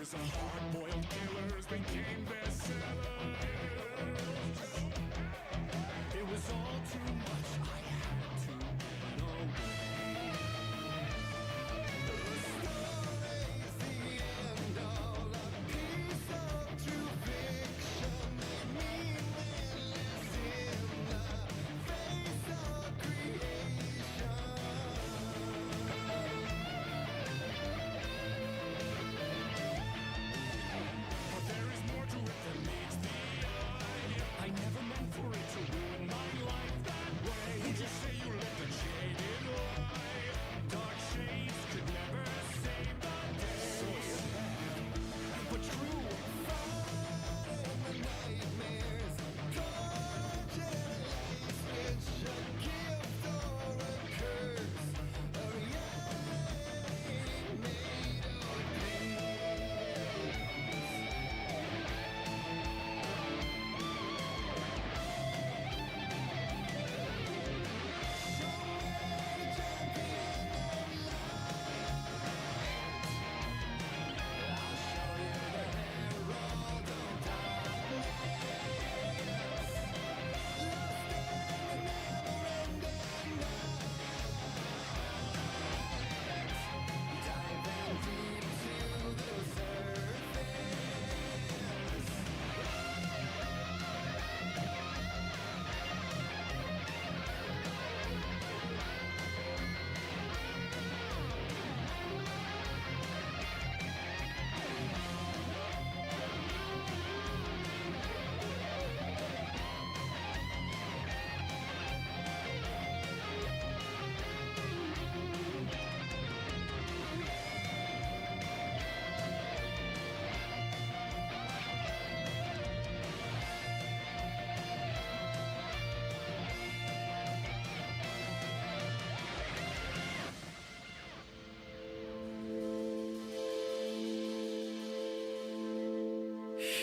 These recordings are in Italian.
Rumors of hard-boiled killers became bestsellers. It was all too much, I had to run away. The story's the end, all a piece of true fiction. They mean endless in the face of creation. But there is more to it than meets the eye. I never meant for it to ruin my life that way. Would you say you lived a jaded life? Dark shades could never save the day. So sad, but true. Fighting the nightmares, tortured life, which a gift or a curse. A reality made of dreams.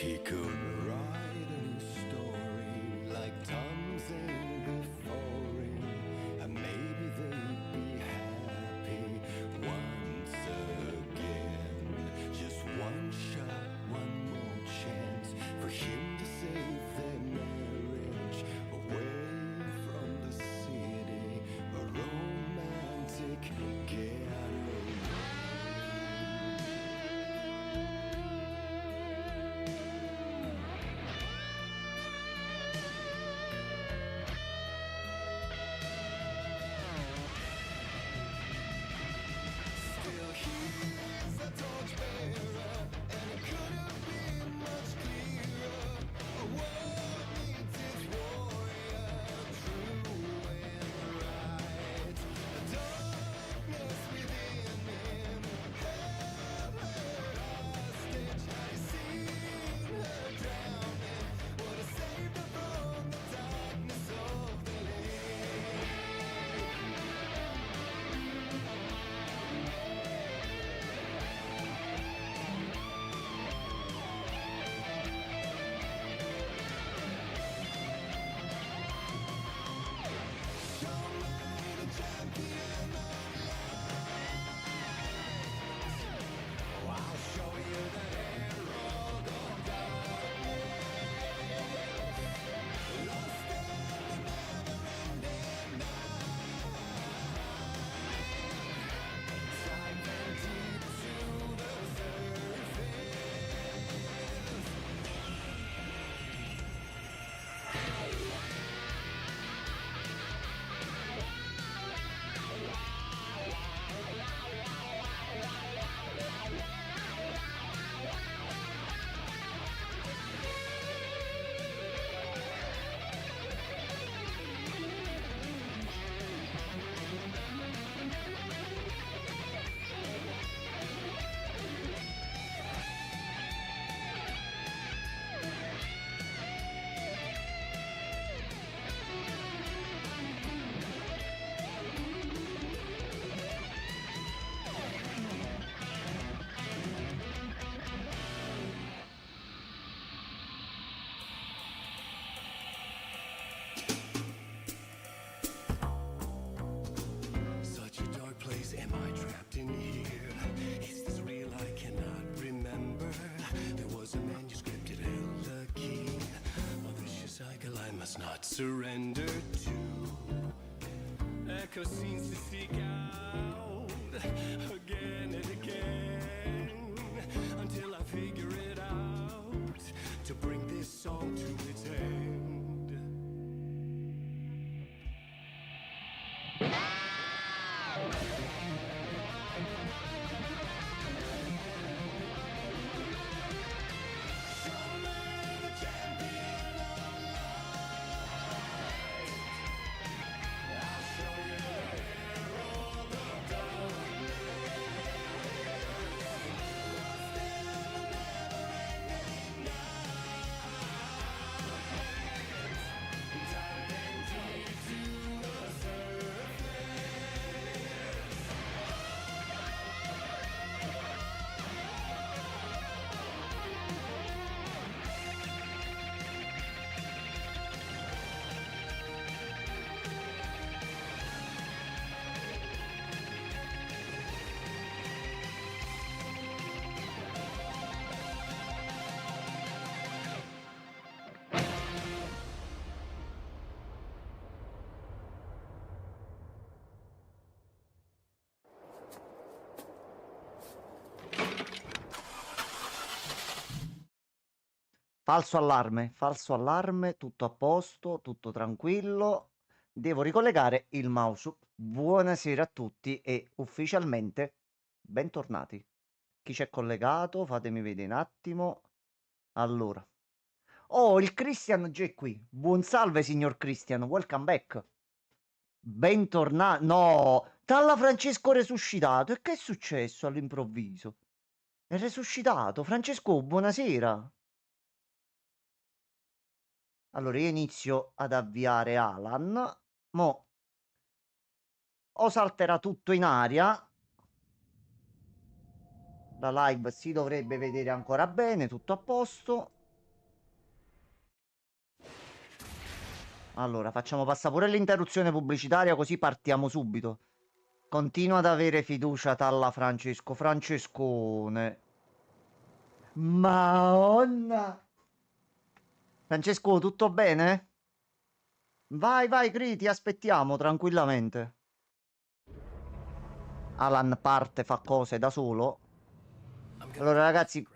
He could write a new story like Tom Zane before him, and maybe they'd be happy once again. Just one shot, one more chance for him to save their marriage away from the city, a romantic getaway. Still he's a torchbearer, and it couldn't be much clearer. must not surrender to. Echo seems to seek out again and again until I figure it out to bring this song to its end. Falso allarme, tutto a posto, tutto tranquillo. Devo ricollegare il mouse. Buonasera a tutti e ufficialmente bentornati. Chi c'è collegato? Fatemi vedere un attimo. Allora. Oh, il Christian già è qui. Buon salve, signor Christian. Welcome back. Bentornato. No, Talla Francesco resuscitato. E che è successo all'improvviso? È resuscitato. Francesco, buonasera. Allora, io inizio ad avviare Alan. Mo' o salterà tutto in aria. La live si dovrebbe vedere ancora bene, tutto a posto. Allora, facciamo passare pure l'interruzione pubblicitaria così partiamo subito. Continua ad avere fiducia Talla Francesco. Francescone. Madonna. Francesco, tutto bene? Vai, vai, Cri, ti aspettiamo tranquillamente. Alan parte, fa cose da solo. Allora, ragazzi,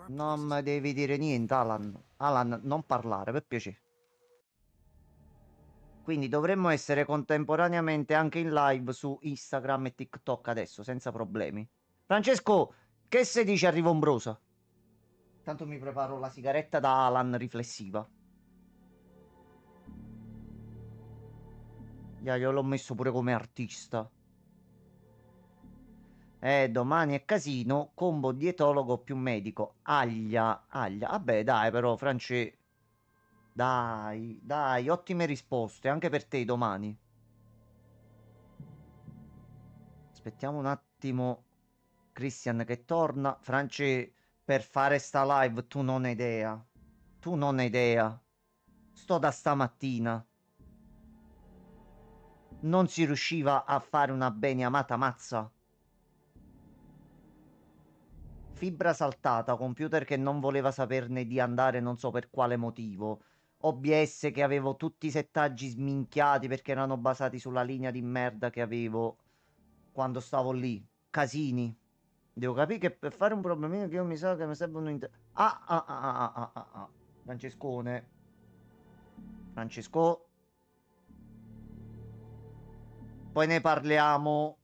non mi devi dire niente, Alan. Alan, non parlare, per piacere. Quindi dovremmo essere contemporaneamente anche in live su Instagram e TikTok adesso, senza problemi. Francesco, che se dice arriva Ombrosa? Tanto mi preparo la sigaretta da Alan riflessiva. Io l'ho messo pure come artista. Domani è casino, combo dietologo più medico. Aglia, aglia. Vabbè, dai, però, France. Dai, dai, ottime risposte, anche per te domani. Aspettiamo un attimo Christian che torna. France, per fare sta live tu non hai idea. Tu non hai idea. Sto da stamattina. Non si riusciva a fare una bene amata mazza. Fibra saltata, computer che non voleva saperne di andare non so per quale motivo. OBS che avevo tutti i settaggi sminchiati perché erano basati sulla linea di merda che avevo quando stavo lì. Casini. Devo capire che per fare un problemino che io mi sa che mi serve un... Francescone. Francesco. Poi ne parliamo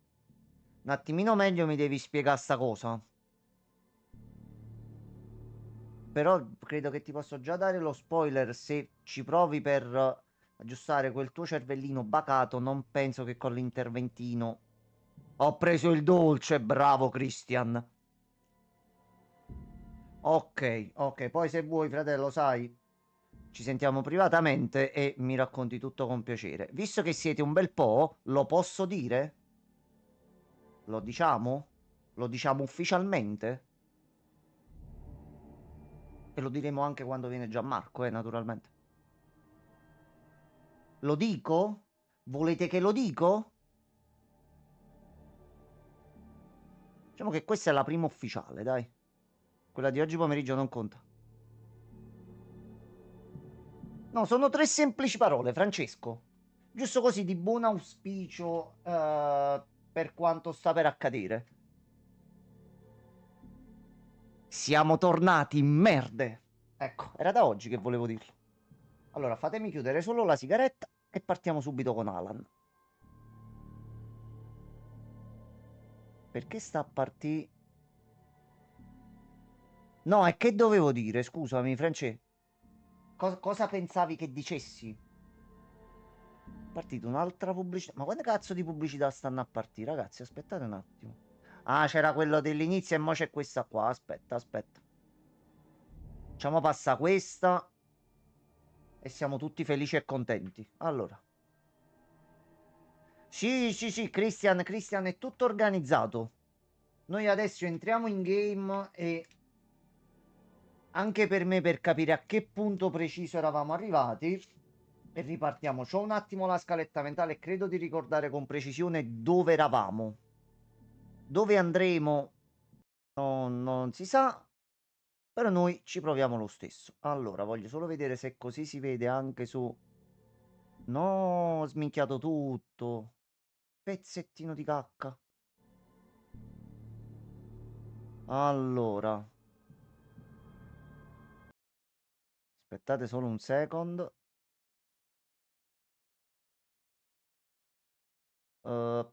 un attimino meglio, mi devi spiegare sta cosa. Però credo che ti posso già dare lo spoiler. Se ci provi per aggiustare quel tuo cervellino bacato, non penso che con l'interventino... Ho preso il dolce, bravo Christian. Ok, ok. Poi se vuoi, fratello, sai, ci sentiamo privatamente e mi racconti tutto con piacere. Visto che siete un bel po', lo posso dire? Lo diciamo? Lo diciamo ufficialmente? E lo diremo anche quando viene Gianmarco, naturalmente. Lo dico? Volete che lo dico? Diciamo che questa è la prima ufficiale, dai. Quella di oggi pomeriggio non conta. No, sono tre semplici parole, Francesco. Giusto così di buon auspicio per quanto sta per accadere. Siamo tornati in merde. Ecco, era da oggi che volevo dirlo. Allora, fatemi chiudere solo la sigaretta e partiamo subito con Alan. Perché sta a partire? No, è che dovevo dire, scusami, France. Cosa pensavi che dicessi? Partita un'altra pubblicità. Ma quante cazzo di pubblicità stanno a partire, ragazzi? Aspettate un attimo. Ah, c'era quello dell'inizio e mo c'è questa qua. Aspetta, aspetta. Facciamo passa questa e siamo tutti felici e contenti. Allora. Sì, sì, sì, Christian, è tutto organizzato. Noi adesso entriamo in game e anche per me per capire a che punto preciso eravamo arrivati e ripartiamo. C'ho un attimo la scaletta mentale e credo di ricordare con precisione dove eravamo. Dove andremo non si sa, però noi ci proviamo lo stesso. Allora, voglio solo vedere se così si vede anche su... No, ho sminchiato tutto. Pezzettino di cacca. Allora, aspettate solo un second. Uh,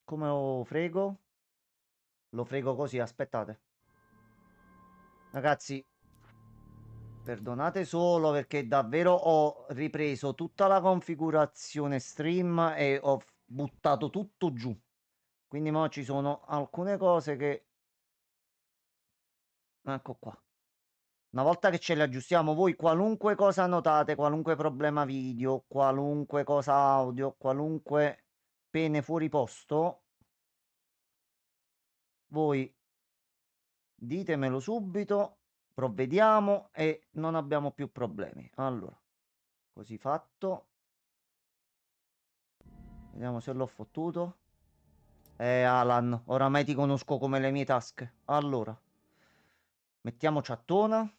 Come lo frego? Lo frego così, aspettate. Ragazzi, perdonate solo perché davvero ho ripreso tutta la configurazione stream e ho buttato tutto giù. Quindi mo ci sono alcune cose che... Ecco qua. Una volta che ce le aggiustiamo, voi qualunque cosa notate, qualunque problema video, qualunque cosa audio, qualunque pene fuori posto, voi ditemelo subito, provvediamo e non abbiamo più problemi. Allora, così fatto. Vediamo se l'ho fottuto. Alan, oramai ti conosco come le mie tasche. Allora, mettiamo chattona.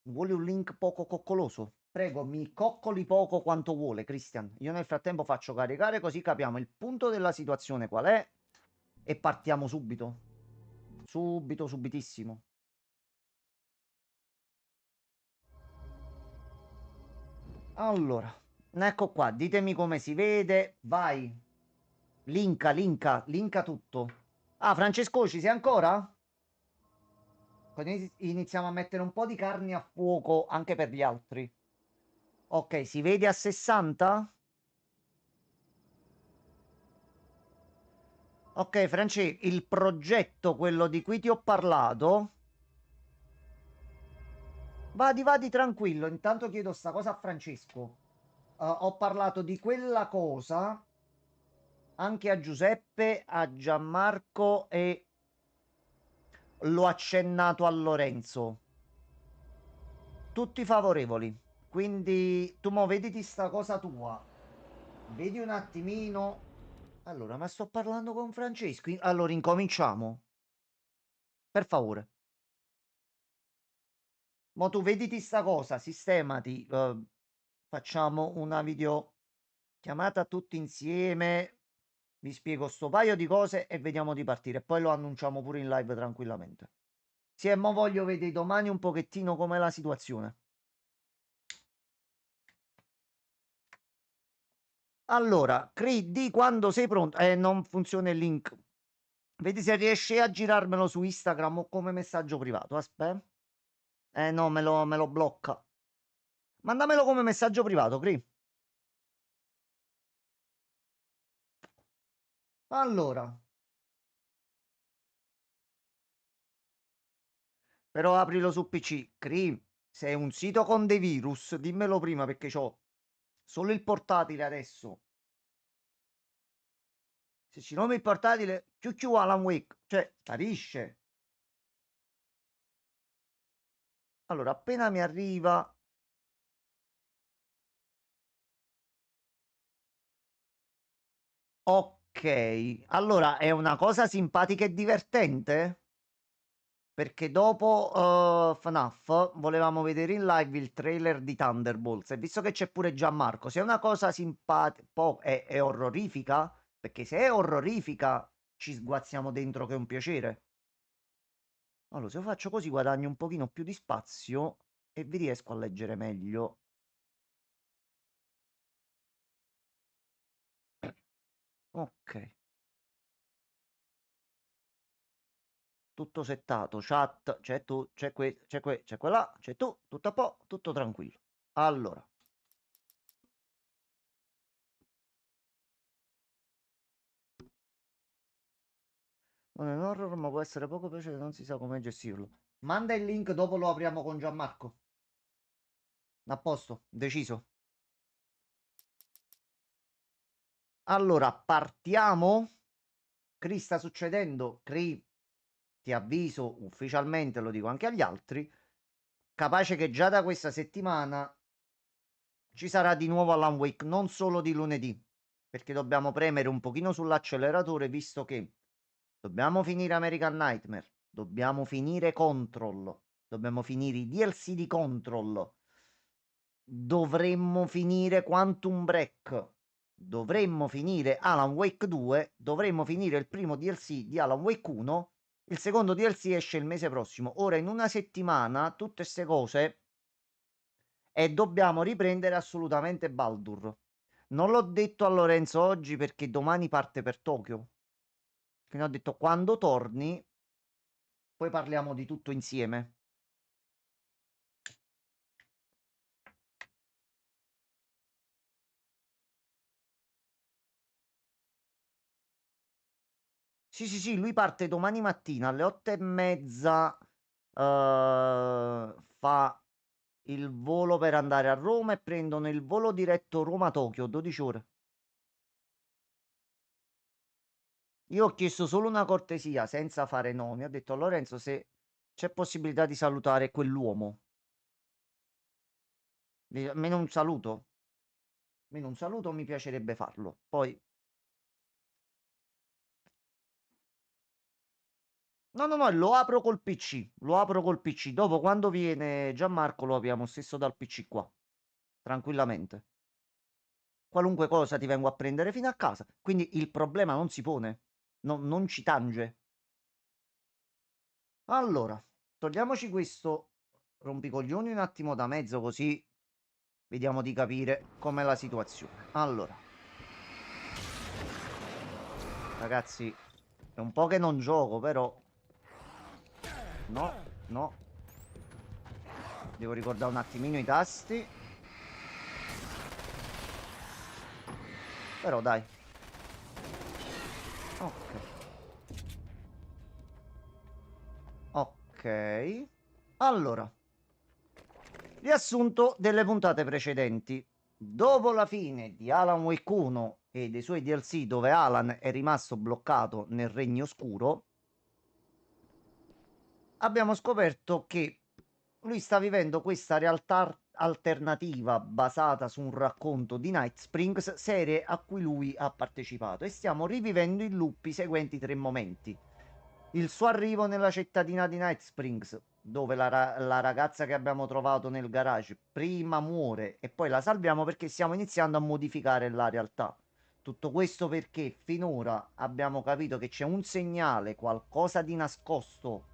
Vuole un link poco coccoloso? Prego, mi coccoli poco quanto vuole, Christian. Io nel frattempo faccio caricare così capiamo il punto della situazione qual è e partiamo subito. Subito, subitissimo. Allora, ecco qua, ditemi come si vede. Vai. Linka tutto. Ah, Francesco, ci sei ancora? Così iniziamo a mettere un po' di carne a fuoco anche per gli altri. Ok, si vede a 60? Ok, Franci, il progetto, quello di cui ti ho parlato. Vadi tranquillo. Intanto chiedo sta cosa a Francesco. Ho parlato di quella cosa anche a Giuseppe, a Gianmarco e l'ho accennato a Lorenzo. Tutti favorevoli. Quindi tu mo vediti sta cosa tua. Vedi un attimino. Allora, ma sto parlando con Francesco. Allora, incominciamo. Per favore. Mo tu vediti sta cosa, sistemati. Facciamo una video chiamata tutti insieme. Vi spiego sto paio di cose e vediamo di partire. Poi lo annunciamo pure in live tranquillamente. Sì, e mo voglio vedere domani un pochettino com'è la situazione. Allora, di quando sei pronto. Non funziona il link. Vedi se riesci a girarmelo su Instagram o come messaggio privato. Aspetta. No, me lo blocca. Mandamelo come messaggio privato, Cri. Allora, però aprilo su PC. Cri, se è un sito con dei virus, dimmelo prima perché c'ho solo il portatile adesso. Se ci nomi il portatile, ciucciu Alan Wake, cioè sparisce. Allora, appena mi arriva... Ok, Ok, allora è una cosa simpatica e divertente? Perché dopo FNAF volevamo vedere in live il trailer di Thunderbolts e visto che c'è pure Gianmarco, se è una cosa simpatica, è orrorifica, perché se è orrorifica ci sguazziamo dentro che è un piacere. Allora, se io faccio così guadagno un pochino più di spazio e vi riesco a leggere meglio. Ok, tutto settato, chat, c'è tu, c'è quella, c'è tu, tutto a po', tutto tranquillo. Allora. Non è un horror, ma può essere poco piacevole, non si sa come gestirlo. Manda il link, dopo lo apriamo con Gianmarco. A posto, deciso. Allora, partiamo. Cri sta succedendo. Cri, ti avviso ufficialmente, lo dico anche agli altri. Capace che già da questa settimana ci sarà di nuovo Alan Wake, non solo di lunedì. Perché dobbiamo premere un pochino sull'acceleratore, visto che dobbiamo finire American Nightmare. Dobbiamo finire Control. Dobbiamo finire i DLC di Control. Dovremmo finire Quantum Break. Dovremmo finire Alan Wake 2. Dovremmo finire il primo DLC di Alan Wake 1. Il secondo DLC esce il mese prossimo. Ora, in una settimana, tutte queste cose. E dobbiamo riprendere assolutamente Baldur. Non l'ho detto a Lorenzo oggi perché domani parte per Tokyo. Quindi ho detto quando torni, poi parliamo di tutto insieme. Sì, sì, sì, lui parte domani mattina alle 8:30. Fa il volo per andare a Roma e prendono il volo diretto Roma-Tokyo, 12 ore. Io ho chiesto solo una cortesia, senza fare nomi. Ho detto a Lorenzo se c'è possibilità di salutare quell'uomo. Almeno un saluto. Almeno un saluto mi piacerebbe farlo. Poi. No, no, no, lo apro col PC. Lo apro col PC. Dopo, quando viene Gianmarco, lo apriamo stesso dal PC qua. Tranquillamente. Qualunque cosa ti vengo a prendere fino a casa. Quindi il problema non si pone. Non ci tange. Allora, togliamoci questo rompicoglioni un attimo da mezzo, così vediamo di capire com'è la situazione. Allora, ragazzi, è un po' che non gioco, però. No, no. Devo ricordare un attimino i tasti. Però dai. Ok. Ok. Allora, riassunto delle puntate precedenti. Dopo la fine di Alan Wake 1 e dei suoi DLC, dove Alan è rimasto bloccato nel Regno Oscuro, abbiamo scoperto che lui sta vivendo questa realtà alternativa basata su un racconto di Night Springs, serie a cui lui ha partecipato, e stiamo rivivendo in loop i seguenti tre momenti. Il suo arrivo nella cittadina di Night Springs, dove la ragazza che abbiamo trovato nel garage prima muore e poi la salviamo perché stiamo iniziando a modificare la realtà. Tutto questo perché finora abbiamo capito che c'è un segnale, qualcosa di nascosto,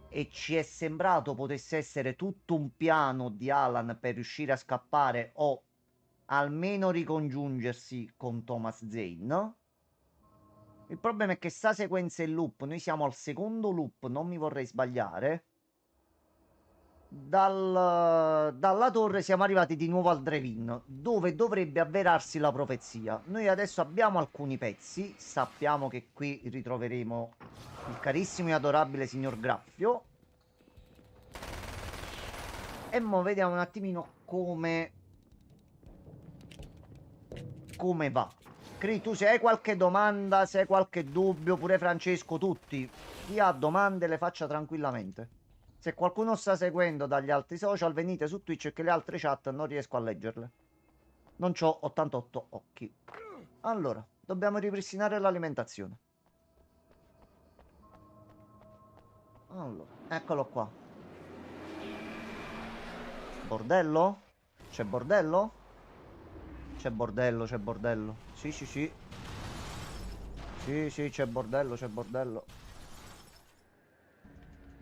e ci è sembrato potesse essere tutto un piano di Alan per riuscire a scappare o almeno ricongiungersi con Thomas Zane. Il problema è che sta sequenza è loop, noi siamo al secondo loop, non mi vorrei sbagliare. Dalla torre siamo arrivati di nuovo al drive-in, dove dovrebbe avverarsi la profezia. Noi adesso abbiamo alcuni pezzi, sappiamo che qui ritroveremo il carissimo e adorabile signor Graffio. E mo vediamo un attimino come va. Cri, tu se hai qualche domanda, se hai qualche dubbio, pure Francesco, tutti, chi ha domande le faccia tranquillamente. Se qualcuno sta seguendo dagli altri social, venite su Twitch che le altre chat non riesco a leggerle. Non c'ho 88 occhi. Allora, Dobbiamo ripristinare l'alimentazione. Allora, eccolo qua. Bordello? C'è bordello? C'è bordello, c'è bordello. Sì, sì, sì. Sì, sì, c'è bordello, c'è bordello.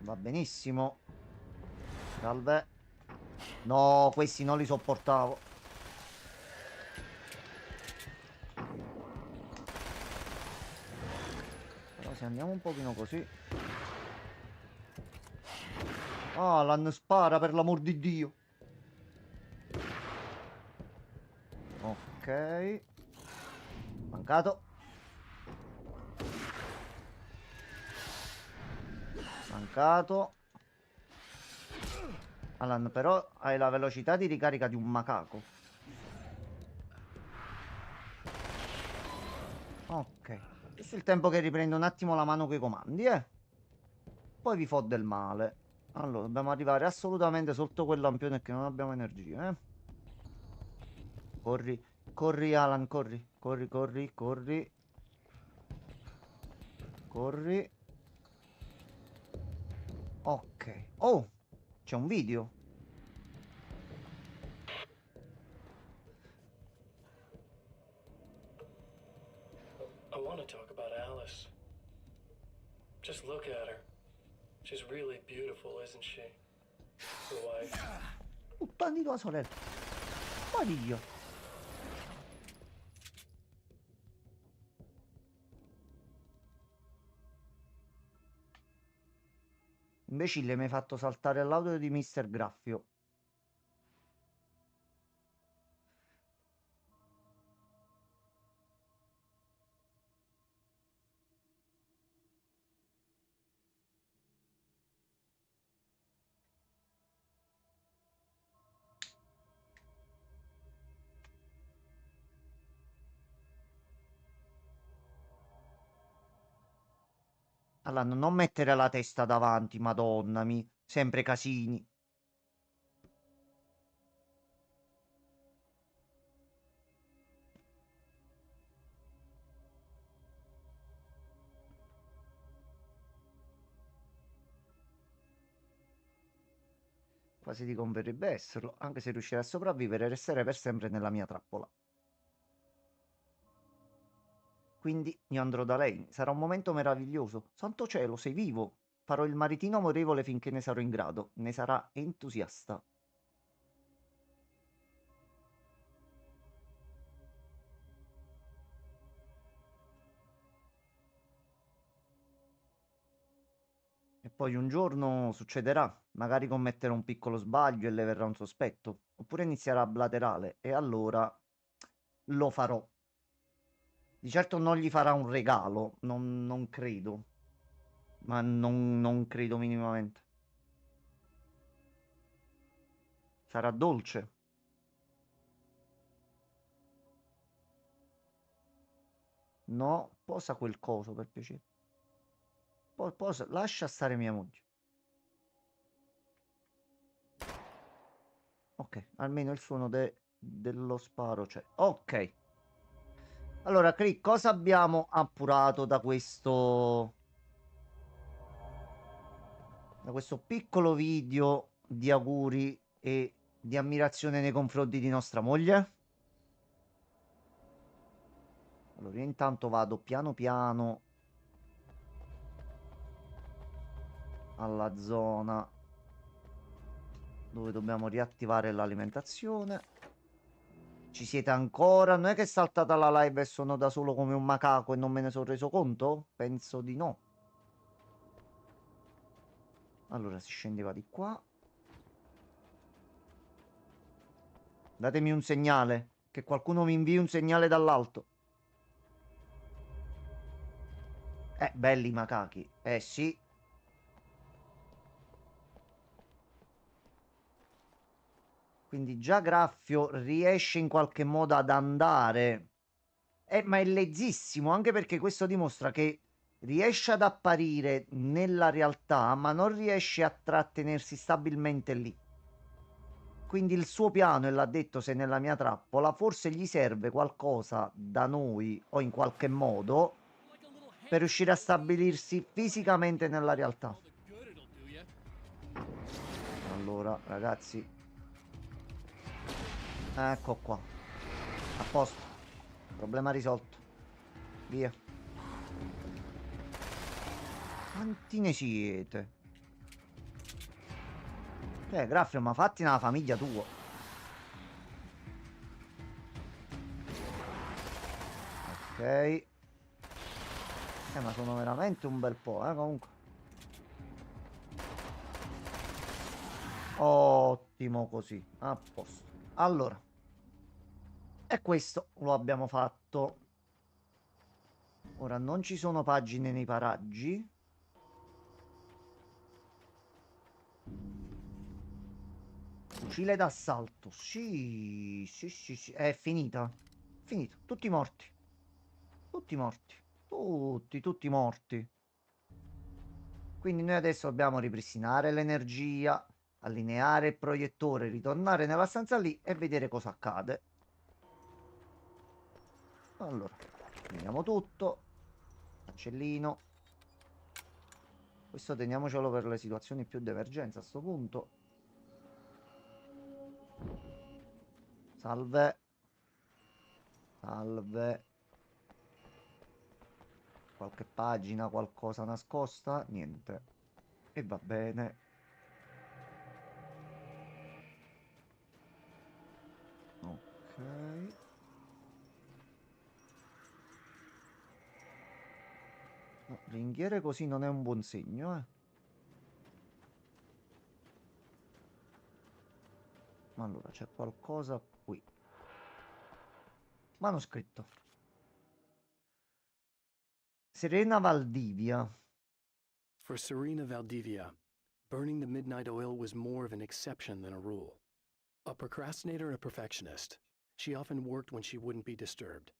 Va benissimo. Salve. No, questi non li sopportavo. Però se andiamo un pochino così. Ah, l'hanno spara per l'amor di Dio. Ok. Mancato. Mancato. Alan, però hai la velocità di ricarica di un macaco. Ok. Giusto il tempo che riprendo un attimo la mano coi comandi, Poi vi fo del male. Allora, dobbiamo arrivare assolutamente sotto quel lampione che non abbiamo energia, Corri, corri Alan, corri, corri, corri, corri, corri. Ok. Oh, c'è un video. I want to talk about Alice. Just look at her. She's really beautiful, isn't she? The wife. Puttana di tua sorella. Maria. Imbecille, mi hai fatto saltare l'audio di Mr. Graffio. Allora, non mettere la testa davanti, madonnami. Sempre casini. Quasi ti converrebbe esserlo, anche se riuscirei a sopravvivere, resterei per sempre nella mia trappola. Quindi io andrò da lei. Sarà un momento meraviglioso. Santo cielo, sei vivo. Farò il maritino amorevole finché ne sarò in grado. Ne sarà entusiasta. E poi un giorno succederà. Magari commetterò un piccolo sbaglio e le verrà un sospetto. Oppure inizierà a blaterare. E allora lo farò. Di certo non gli farà un regalo. Non credo. Ma non credo minimamente. Sarà dolce. No, posa quel coso per piacere. Posa, lascia stare mia moglie. Ok, almeno il suono dello sparo c'è. Ok. Allora, Crick, cosa abbiamo appurato da questo piccolo video di auguri e di ammirazione nei confronti di nostra moglie? Allora, io intanto vado piano piano alla zona dove dobbiamo riattivare l'alimentazione. Ci siete ancora? Non è che è saltata la live e sono da solo come un macaco e non me ne sono reso conto? Penso di no. Allora si scendeva di qua. Datemi un segnale. Che qualcuno mi invii un segnale dall'alto. Belli i macachi. Sì. Quindi già Graffio riesce in qualche modo ad andare. Ma è lezzissimo, anche perché questo dimostra che riesce ad apparire nella realtà, ma non riesce a trattenersi stabilmente lì. Quindi il suo piano, e l'ha detto, se nella mia trappola, forse gli serve qualcosa da noi o in qualche modo per riuscire a stabilirsi fisicamente nella realtà. Allora, ragazzi, ecco qua. A posto. Problema risolto. Via. Quanti ne siete? Graffio, ma fatti nella famiglia tua. Ok. Ma sono veramente un bel po', comunque. Ottimo così. A posto. Allora. E questo lo abbiamo fatto. Ora non ci sono pagine nei paraggi. Fucile d'assalto. Sì, sì, sì, sì. È finita. Finito. Tutti morti. Tutti morti. Tutti morti. Quindi noi adesso dobbiamo ripristinare l'energia, allineare il proiettore, ritornare nella stanza lì e vedere cosa accade. Allora, vediamo tutto. Cancellino. Questo teniamocelo per le situazioni più di emergenza a sto punto. Salve. Salve. Qualche pagina, qualcosa nascosta? Niente. E va bene. Ok. No, ringhiere così non è un buon segno, eh. Ma allora, c'è qualcosa qui. Manoscritto. Serena Valdivia. For Serena Valdivia, burning the midnight oil was more of an exception than a rule. A procrastinator and a perfectionist, she often worked when she wouldn't be disturbed.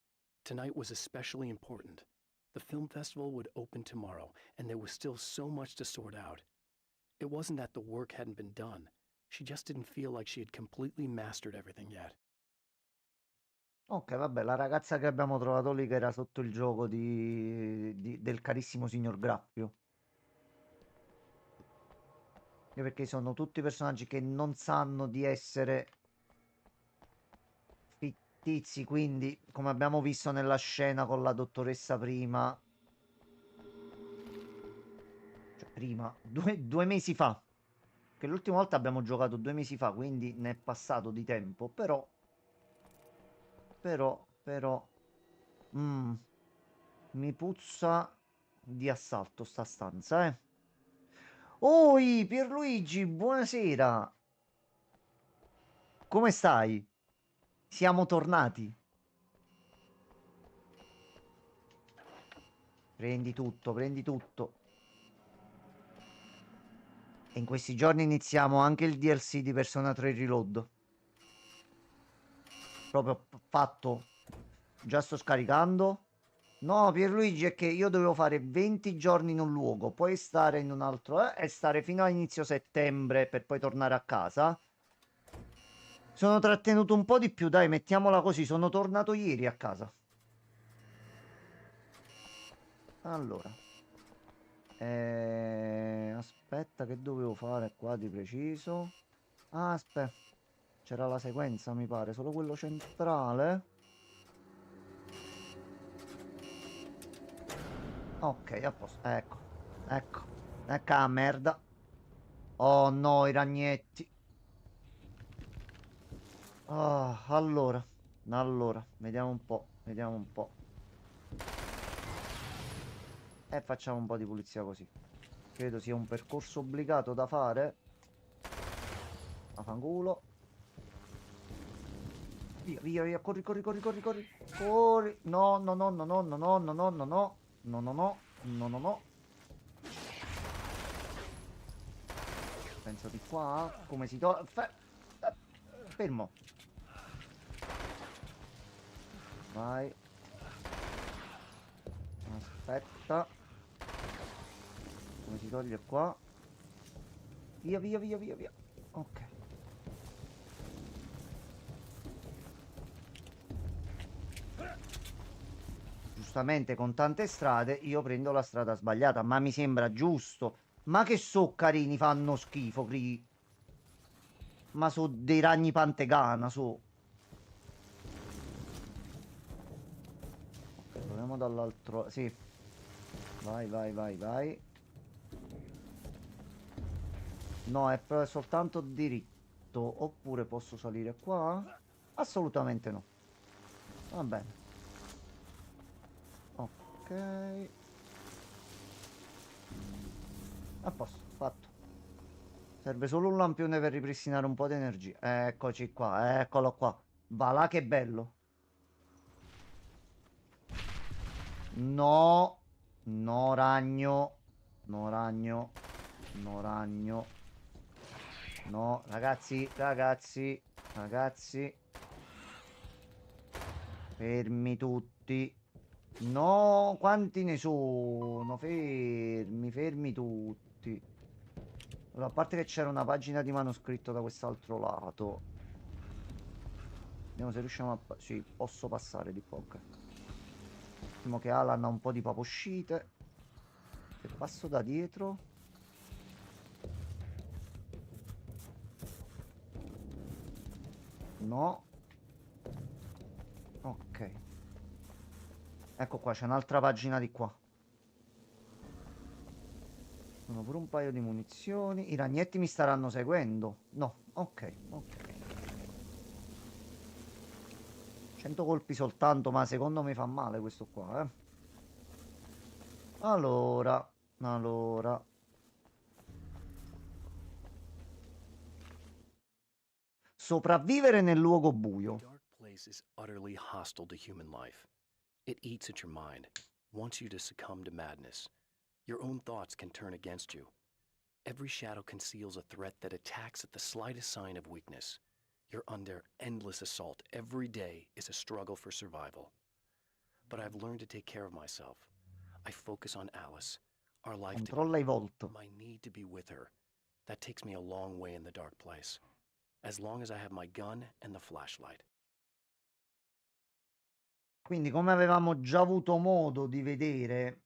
Tonight was especially important. The film festival would open tomorrow, and there was still so much to sort out. It wasn't that the work hadn't been done. She just didn't feel like she had completely mastered everything yet. Ok, vabbè, la ragazza che abbiamo trovato lì che era sotto il gioco del carissimo signor Graffio. Perché sono tutti personaggi che non sanno di essere fittizi, quindi, come abbiamo visto nella scena con la dottoressa prima, cioè prima, due mesi fa, che l'ultima volta abbiamo giocato 2 mesi fa, quindi ne è passato di tempo, però, mm, mi puzza di assalto sta stanza, eh. Oi, Pierluigi, buonasera. Come stai? Siamo tornati. Prendi tutto, prendi tutto. E in questi giorni iniziamo anche il DLC di Persona 3 Reload. Proprio fatto. Già sto scaricando. No, Pierluigi, è che io dovevo fare 20 giorni in un luogo, poi stare in un altro, e stare fino a inizio settembre per poi tornare a casa. Sono trattenuto un po' di più, dai, mettiamola così. Sono tornato ieri a casa. Allora. Aspetta, che dovevo fare qua di preciso? Ah, aspetta. C'era la sequenza, mi pare, solo quello centrale. Ok, a posto. Ecco. Ecco. Ecco la merda. Oh no, i ragnetti. Ah, allora. Allora, vediamo un po'. Vediamo un po'. E facciamo un po' di pulizia così. Credo sia un percorso obbligato da fare. Affanculo. Via, via, via, corri, corri, corri, corri, corri. Corri. No, no, no, no, no, no, no, no, no, no, no. No, no, no, no, no, no. Penso di qua. Come si toglie? Fermo. Vai. Aspetta. Come si toglie qua? Via, via, via, via, via. Ok. giustamente con tante strade, io prendo la strada sbagliata, ma mi sembra giusto. Ma che so carini, fanno schifo, ma so dei ragni pantegana, su. Ok, proviamo dall'altro. Sì. Vai, vai, vai, vai. No, è soltanto diritto. Oppure posso salire qua? Assolutamente no. Va bene. Ok. A posto, fatto. Serve solo un lampione per ripristinare un po' di energia. Eccoci qua, eccolo qua. Va là che bello. No, no ragno, no ragno, no ragno. No, ragazzi, ragazzi, ragazzi. Fermi tutti. No, quanti ne sono? Fermi, fermi tutti. Allora, a parte che c'era una pagina di manoscritto da quest'altro lato. Vediamo se riusciamo a... Sì, posso passare di qua, ok. Attimo che Alan ha un po' di paposcite. Se passo da dietro... No. Ok. Ecco qua, c'è un'altra pagina di qua. Sono pure un paio di munizioni. I ragnetti mi staranno seguendo. No, ok, ok. 100 colpi soltanto, ma secondo me fa male questo qua, eh. Allora. Sopravvivere nel luogo The buio. dark place is utterly hostile to human life. It eats at your mind, wants you to succumb to madness. Your own thoughts can turn against you. Every shadow conceals a threat that attacks at the slightest sign of weakness. You're under endless assault. Every day is a struggle for survival. But I've learned to take care of myself. I focus on Alice, our life Controlla i together, volt. my need to be with her. That takes me a long way in the dark place. As long as I have my gun and the flashlight. Quindi, come avevamo già avuto modo di vedere,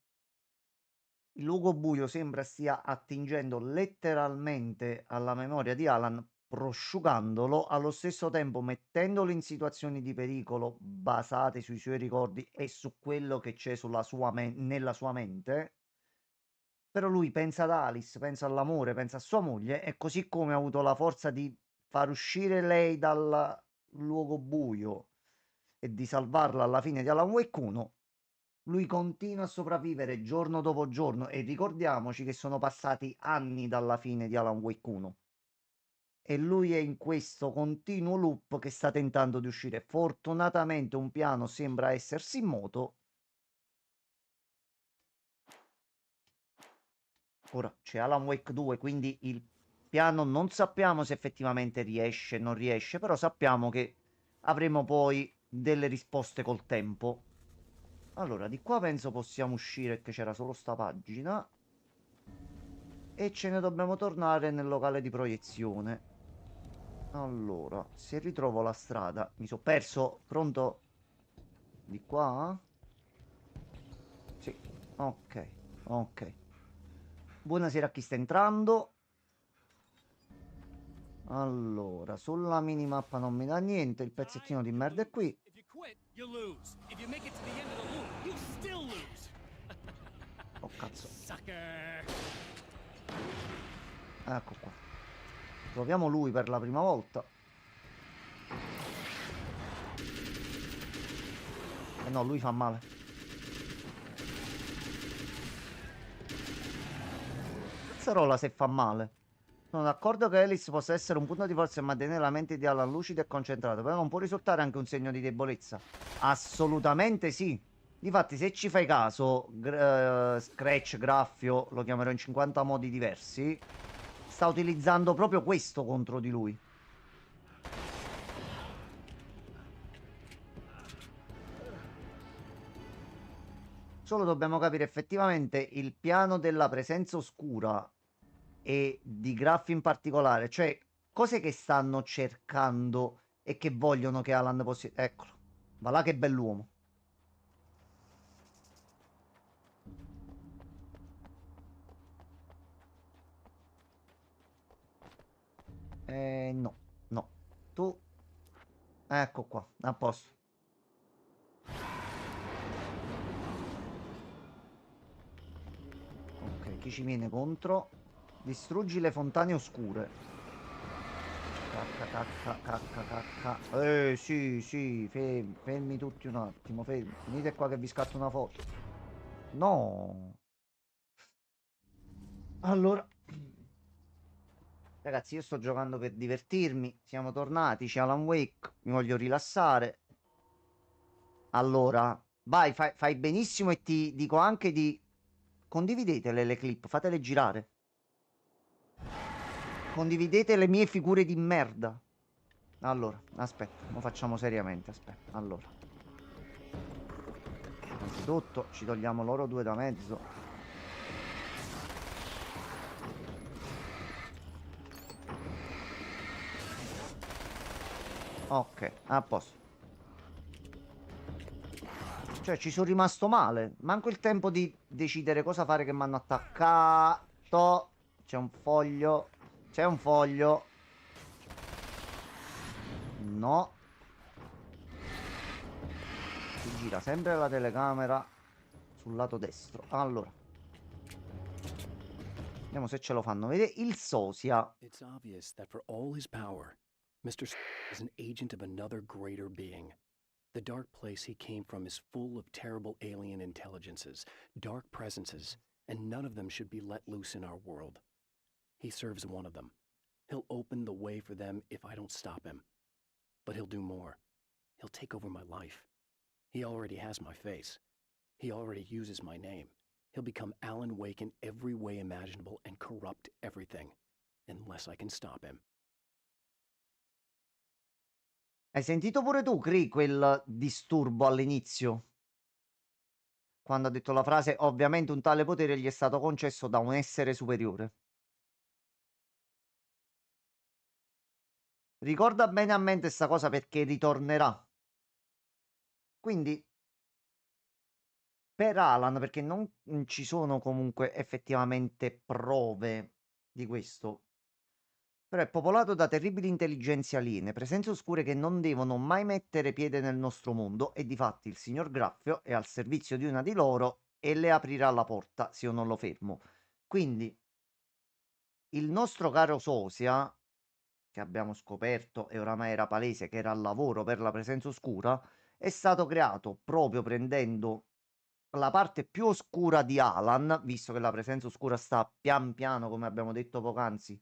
il luogo buio sembra stia attingendo letteralmente alla memoria di Alan, prosciugandolo, allo stesso tempo mettendolo in situazioni di pericolo basate sui suoi ricordi e su quello che c'è nella sua mente. Però lui pensa ad Alice, pensa all'amore, pensa a sua moglie e così come ha avuto la forza di far uscire lei dal luogo buio e di salvarla alla fine di Alan Wake 1, lui continua a sopravvivere giorno dopo giorno e ricordiamoci che sono passati anni dalla fine di Alan Wake 1 e lui è in questo continuo loop che sta tentando di uscire. Fortunatamente un piano sembra essersi in moto. Ora c'è Alan Wake 2, quindi il piano non sappiamo se effettivamente riesce o non riesce, però sappiamo che avremo poi delle risposte col tempo. Allora, di qua penso possiamo uscire, che c'era solo sta pagina. E ce ne dobbiamo tornare nel locale di proiezione. Allora, se ritrovo la strada, mi sono perso. Pronto? Di qua? Sì, ok, ok. Buonasera a chi sta entrando. Allora, sulla minimappa non mi dà niente, il pezzettino di merda è qui. If you quit, you lose. If you make it to the end of the loop, you still lose. Oh cazzo, Sucker. ecco qua. Troviamo lui per la prima volta. Eh no, lui fa male. Cazzarola se fa male. Sono d'accordo che Alice possa essere un punto di forza e mantenere la mente di Alan lucida e concentrata, però non può risultare anche un segno di debolezza. Assolutamente sì. Difatti, se ci fai caso, Scratch, Graffio, lo chiamerò in 50 modi diversi, sta utilizzando proprio questo contro di lui. Solo dobbiamo capire effettivamente il piano della presenza oscura e di Graffio in particolare, cioè cose che stanno cercando e che vogliono che Alan possieda. Eccolo, va là che bell'uomo. Ecco qua, a posto. Ok, chi ci viene contro? Distruggi le fontane oscure. Cacca, cacca, cacca, cacca. Sì, sì, fermi tutti un attimo, fermi. Venite qua che vi scatto una foto. No. Allora, ragazzi, io sto giocando per divertirmi. Siamo tornati, c'è Alan Wake, mi voglio rilassare. Allora, vai, fai benissimo e ti dico anche di... Condividetele le clip, fatele girare. Condividete le mie figure di merda. Allora, aspetta, lo facciamo seriamente, aspetta. Allora, innanzitutto ci togliamo loro due da mezzo. Ok, a posto. Cioè, ci sono rimasto male. Manco il tempo di decidere cosa fare che mi hanno attaccato. C'è un foglio. C'è un foglio. No. Si gira sempre la telecamera sul lato destro. Allora. Vediamo se ce lo fanno vedere. Il sosia. It's obvious that for all his power, Mr. is an agent of another greater being. The dark place he came from is full of terrible alien intelligences, dark presences, and none of them should be let loose in our world. He serves one of them. He'll open the way for them if I don't stop him. But he'll do more. He'll take over my life. He already has my face. He already uses my name. He'll become Alan Wake in every way imaginable and corrupt everything, unless I can stop him. Hai sentito pure tu, Cree, quel disturbo all'inizio? Quando ha detto la frase, ovviamente un tale potere gli è stato concesso da un essere superiore. Ricorda bene a mente sta cosa perché ritornerà. Quindi, per Alan, perché non ci sono comunque effettivamente prove di questo, però è popolato da terribili intelligenze aliene, presenze oscure che non devono mai mettere piede nel nostro mondo e difatti il signor Graffio è al servizio di una di loro e le aprirà la porta se io non lo fermo. Quindi il nostro caro Sosia, che abbiamo scoperto e oramai era palese che era al lavoro per la presenza oscura, è stato creato proprio prendendo la parte più oscura di Alan, visto che la presenza oscura sta pian piano, come abbiamo detto poc'anzi,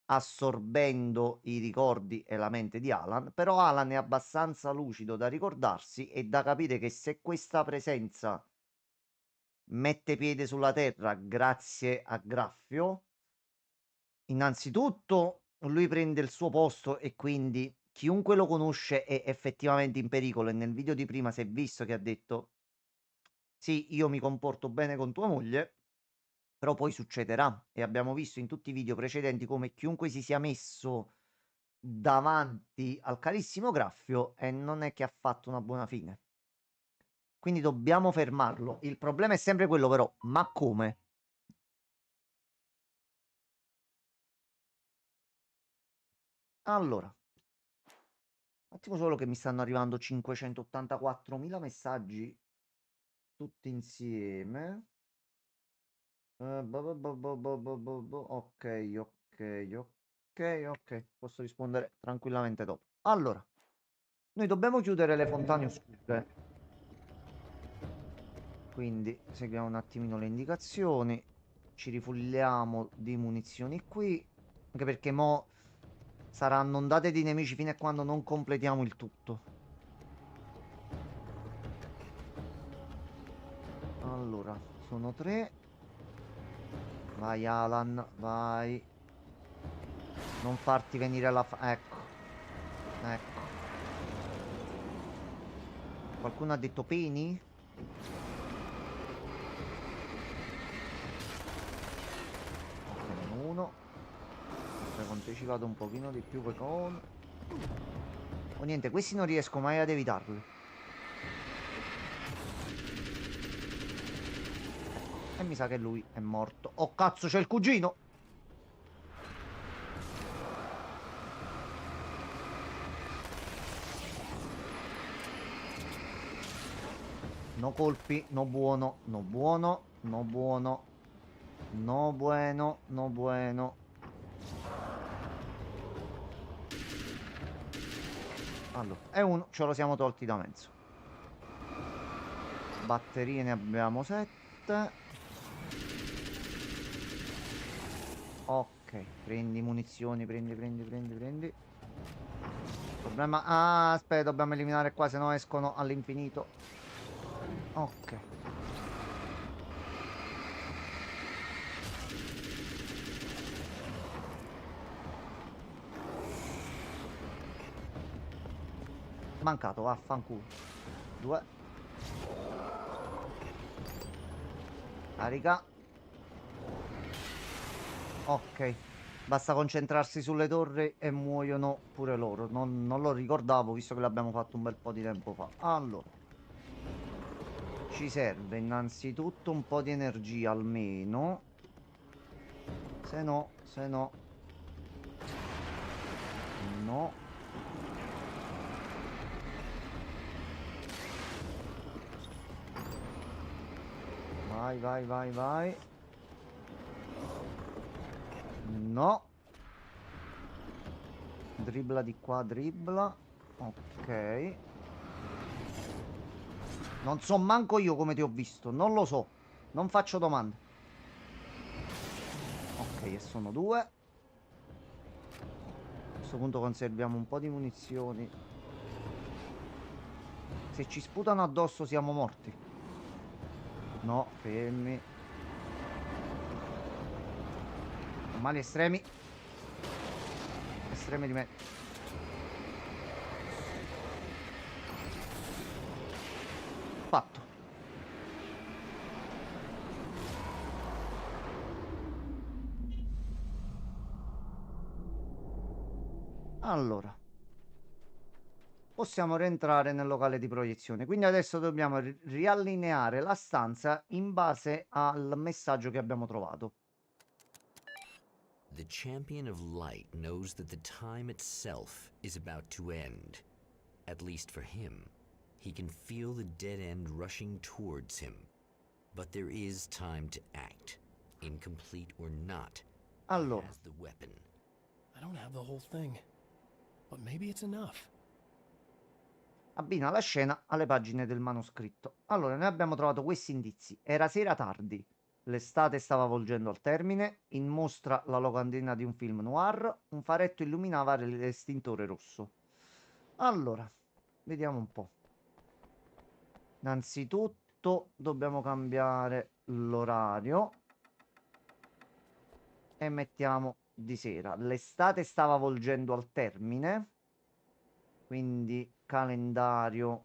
assorbendo i ricordi e la mente di Alan, però Alan è abbastanza lucido da ricordarsi e da capire che se questa presenza mette piede sulla terra grazie a Graffio, innanzitutto lui prende il suo posto e quindi chiunque lo conosce è effettivamente in pericolo e nel video di prima si è visto che ha detto sì, io mi comporto bene con tua moglie, però poi succederà e abbiamo visto in tutti i video precedenti come chiunque si sia messo davanti al carissimo Graffio e non è che ha fatto una buona fine. Quindi dobbiamo fermarlo. Il problema è sempre quello però, ma come? Allora, un attimo solo che mi stanno arrivando 584.000 messaggi tutti insieme. Ok, ok, ok, ok. Posso rispondere tranquillamente dopo. Allora, noi dobbiamo chiudere le fontane oscure. Quindi seguiamo un attimino le indicazioni. Ci rifulliamo di munizioni qui. Anche perché mo saranno ondate di nemici fino a quando non completiamo il tutto. Allora, sono 3. Vai Alan, vai. Non farti venire ecco. Ecco. Qualcuno ha detto peni? Ok, uno. Ok, con te ci vado un pochino di più con... Oh niente, questi non riesco mai ad evitarli. E mi sa che lui è morto. Oh cazzo, c'è il cugino! No colpi, no buono, no buono, no buono, no bueno, no bueno. Allora, e uno ce lo siamo tolti da mezzo. Batterie ne abbiamo 7. Ok, prendi munizioni, prendi. Problema... Ah, aspetta, dobbiamo eliminare qua, se no escono all'infinito. Ok. Mancato, vaffanculo. 2. Carica. Ok. Basta concentrarsi sulle torri e muoiono pure loro. Non lo ricordavo, visto che l'abbiamo fatto un bel po' di tempo fa. Allora. Ci serve innanzitutto un po' di energia almeno. Se no. No. Vai. No. Dribbla di qua, dribbla. Ok. Non so manco io come ti ho visto. Non lo so. Non faccio domande. Ok, e sono 2. A questo punto conserviamo un po' di munizioni. Se ci sputano addosso siamo morti. No, fermi. Mali estremi. Estremi di me. Fatto. Allora. Possiamo rientrare nel locale di proiezione. Quindi adesso dobbiamo riallineare la stanza in base al messaggio che abbiamo trovato. The Champion of Light knows that the time itself is about to end. At least for him. He can feel the dead end rushing towards him. But there is time to act. Incomplete or not, Allora. he has the weapon. I don't have the whole thing, but maybe it's enough. Abbina la scena alle pagine del manoscritto. Allora, noi abbiamo trovato questi indizi. Era sera tardi. L'estate stava volgendo al termine. In mostra la locandina di un film noir. Un faretto illuminava l'estintore rosso. Allora, vediamo un po'. Innanzitutto dobbiamo cambiare l'orario. E mettiamo di sera. L'estate stava volgendo al termine. Quindi calendario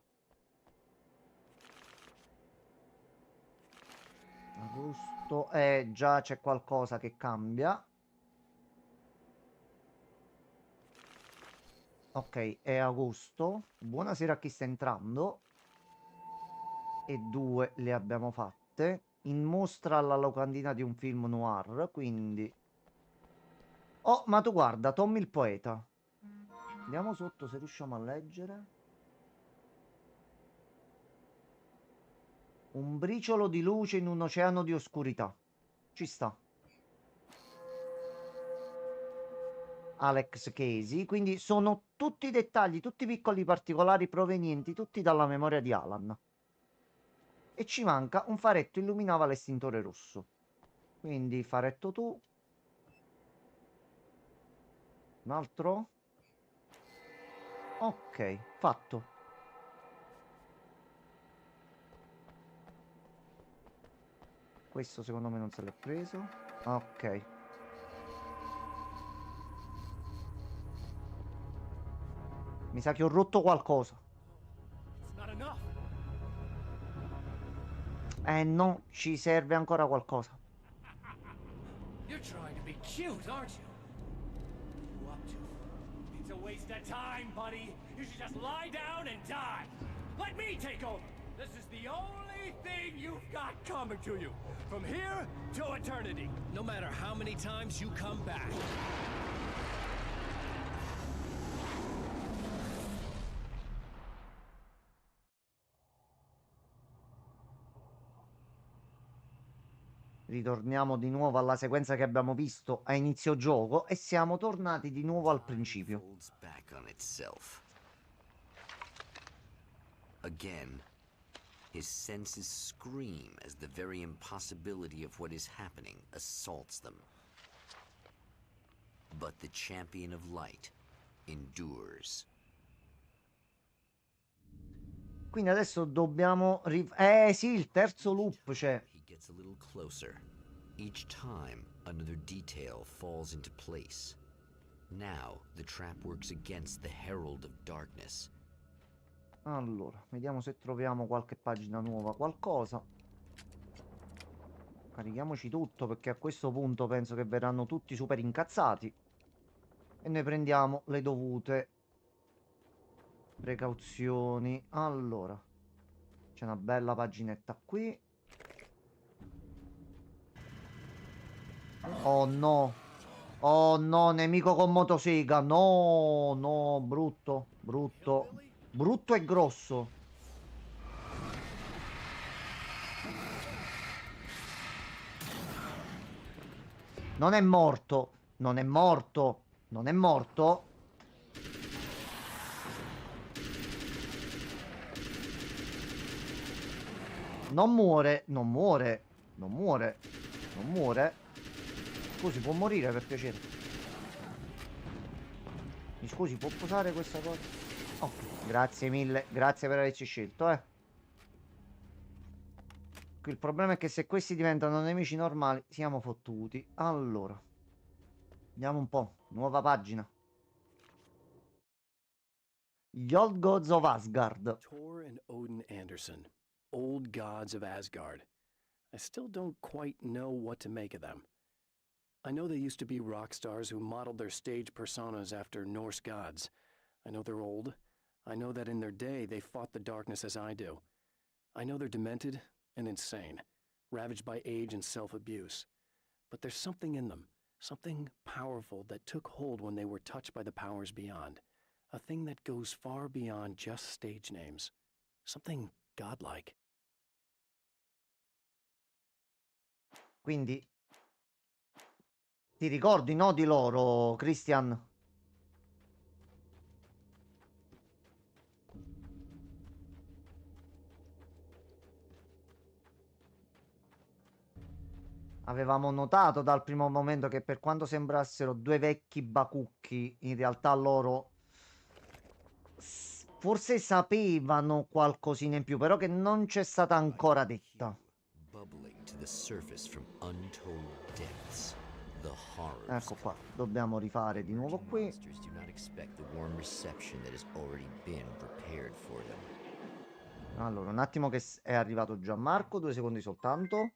agosto. Già c'è qualcosa che cambia. Ok, è agosto. Buonasera a chi sta entrando. E 2 le abbiamo fatte. In mostra la locandina di un film noir. Quindi... Oh, ma tu guarda, Tommy il poeta. Andiamo sotto se riusciamo a leggere. Un briciolo di luce in un oceano di oscurità. Ci sta. Alex Casey. Quindi sono tutti dettagli, tutti piccoli particolari provenienti tutti dalla memoria di Alan. E ci manca un faretto illuminava l'estintore rosso. Quindi faretto tu. Un altro. Ok, fatto. Questo secondo me non se l'è preso. Ok. Mi sa che ho rotto qualcosa. It's not enough. No, ci serve ancora qualcosa. You're trying to be cute, aren't you? What are you up to? It's a waste of time, buddy. You should just lie down and die. Let me take over. This is the only thing you've got coming to you. From here to eternity. No matter how many times you come back. Ritorniamo di nuovo alla sequenza che abbiamo visto a inizio gioco e siamo tornati di nuovo al principio. Folds back on itself. Again, his senses scream as the very impossibility of what is happening assaults them. But the champion of light endures. Quindi adesso dobbiamo... sì, il terzo loop c'è. He gets a little closer. Each time, another detail falls into place. Now, the trap works against the Herald of Darkness. Allora, vediamo se troviamo qualche pagina nuova, qualcosa. Carichiamoci tutto perché a questo punto penso che verranno tutti super incazzati. E noi prendiamo le dovute precauzioni. Allora, c'è una bella paginetta qui. Oh no. Oh no, nemico con motosega. No, no, brutto, brutto. Brutto e grosso. Non è morto. Non è morto. Non è morto. Non muore. Non muore. Non muore. Non muore. Scusi, può morire per piacere. Mi scusi, può posare questa cosa? Ok, grazie mille. Grazie per averci scelto, Qui il problema è che se questi diventano nemici normali, siamo fottuti. Allora, vediamo un po'. Nuova pagina. Gli Old Gods of Asgard. Thor and Odin Anderson, old gods of Asgard. I still don't quite know what to make of them. I know they used to be rock stars who modeled their stage personas after Norse gods. I know they're old. I know that in their day they fought the darkness as I do. I know they're demented and insane, ravaged by age and self-abuse. But there's something in them, something powerful that took hold when they were touched by the powers beyond. A thing that goes far beyond just stage names. Something godlike. Quindi ti ricordi, no, di loro, Christian? Avevamo notato dal primo momento che per quanto sembrassero due vecchi bacucchi, in realtà loro forse sapevano qualcosina in più, però che non c'è stata ancora detta. Bubbling to the surface from untold depths. The horrors. Ecco qua, dobbiamo rifare di nuovo qui. Monsters do not expect the warm reception that has already been prepared for them. Allora, un attimo che è arrivato Gianmarco, 2 secondi soltanto.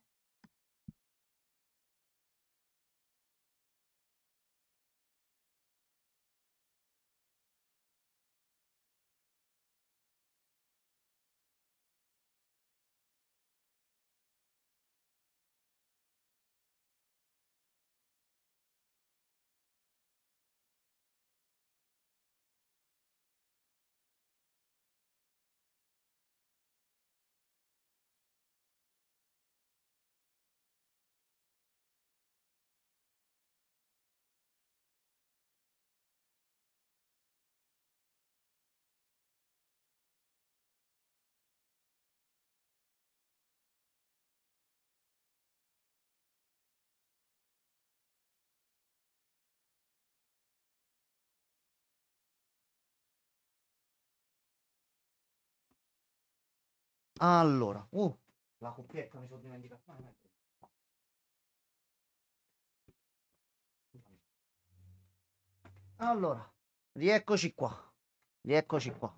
Allora, la coppietta mi sono dimenticato. Allora, rieccoci qua. Rieccoci qua.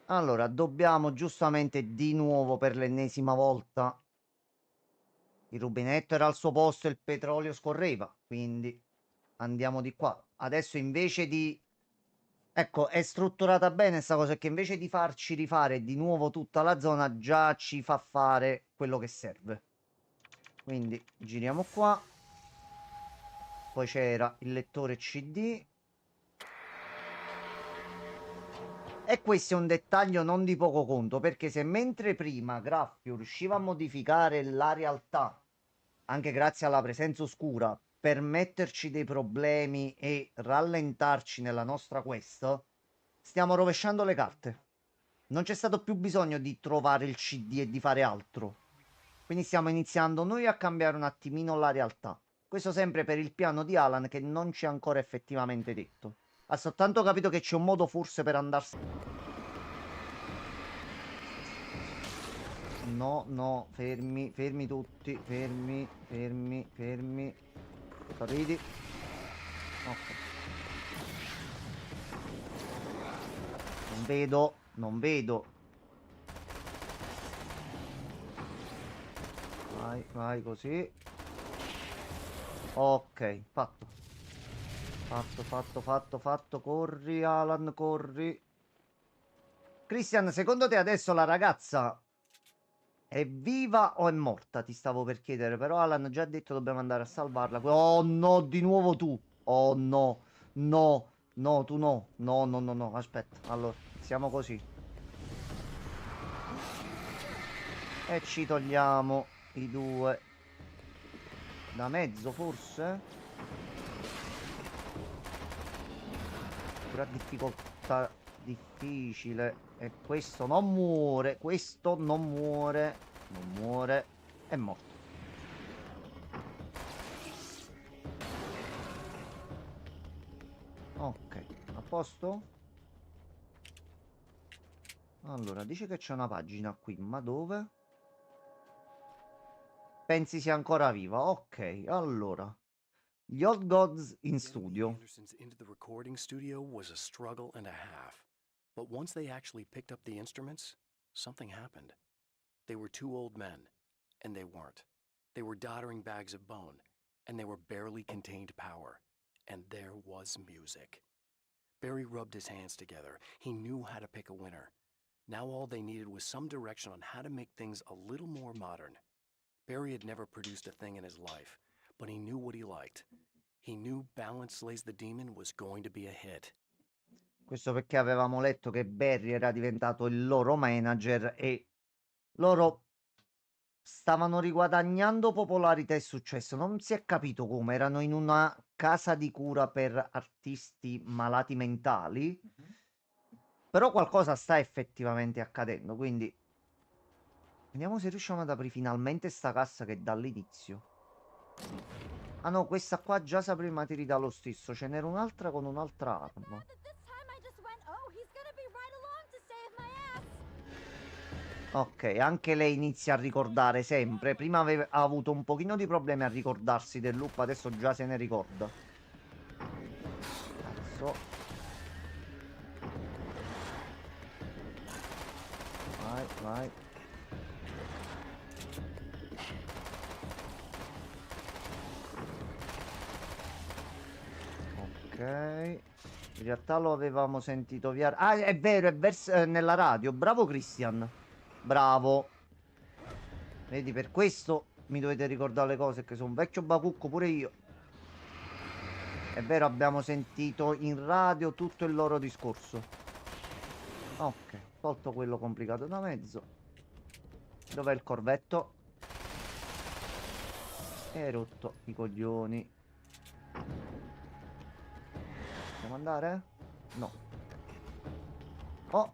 Allora, dobbiamo giustamente di nuovo per l'ennesima volta. Il rubinetto era al suo posto e il petrolio scorreva. Quindi andiamo di qua. Adesso invece di... Ecco, è strutturata bene sta cosa che invece di farci rifare di nuovo tutta la zona, già ci fa fare quello che serve. Quindi giriamo qua. Poi c'era il lettore CD. E questo è un dettaglio non di poco conto, perché se mentre prima Graffio riusciva a modificare la realtà, anche grazie alla presenza oscura, per metterci dei problemi e rallentarci nella nostra quest, stiamo rovesciando le carte. Non c'è stato più bisogno di trovare il CD e di fare altro. Quindi stiamo iniziando noi a cambiare un attimino la realtà. Questo sempre per il piano di Alan che non ci ha ancora effettivamente detto. Ha soltanto capito che c'è un modo forse per andarsene. No, no, fermi, fermi tutti, fermi, fermi, fermi. Capiti? Ok. Non vedo, non vedo. Vai, vai così. Ok, fatto. Fatto, fatto, fatto, fatto. Corri, Alan, corri. Christian, secondo te adesso la ragazza è viva o è morta? Ti stavo per chiedere, però Alan ha già detto dobbiamo andare a salvarla. Oh no, di nuovo tu. Oh no, no, no, tu no. No, no, no, no, aspetta. Allora, siamo così. E ci togliamo i due da mezzo, forse? Pure a difficoltà difficile. E questo non muore. Questo non muore. Non muore. È morto. Ok, a posto? Allora, dice che c'è una pagina qui, ma dove? Pensi sia ancora viva? Ok, allora. Gli Old Gods in Getting the studio. Andersons into the recording studio was a struggle and a half. But once they actually picked up the instruments, something happened. They were two old men, and they weren't. They were doddering bags of bone, and they were barely contained power. And there was music. Barry rubbed his hands together. He knew how to pick a winner. Now all they needed was some direction on how to make things a little more modern. Barry had never produced a thing in his life, but he knew what he liked. He knew Balance Slays the Demon was going to be a hit. Questo perché avevamo letto che Barry era diventato il loro manager e loro stavano riguadagnando popolarità e successo. Non si è capito come. Erano in una casa di cura per artisti malati mentali. Però qualcosa sta effettivamente accadendo. Quindi vediamo se riusciamo ad aprire finalmente sta cassa che dall'inizio. Ah no, questa qua già si aprì ma ti ridà lo stesso. Ce n'era un'altra con un'altra arma. That this time I just went, oh, he's gonna be right along to save my ass. Ok, anche lei inizia a ricordare sempre. Prima ha avuto un pochino di problemi a ricordarsi del loop, adesso già se ne ricorda. Cazzo. Vai, vai. Ok. In realtà lo avevamo sentito via. Ah, è vero, è nella radio. Bravo Christian. Bravo. Vedi, per questo mi dovete ricordare le cose, che sono un vecchio bacucco pure io. È vero, abbiamo sentito in radio tutto il loro discorso. Ok, tolto quello complicato da mezzo. Dov'è il corvetto? E hai rotto i coglioni. Possiamo andare? No. Oh!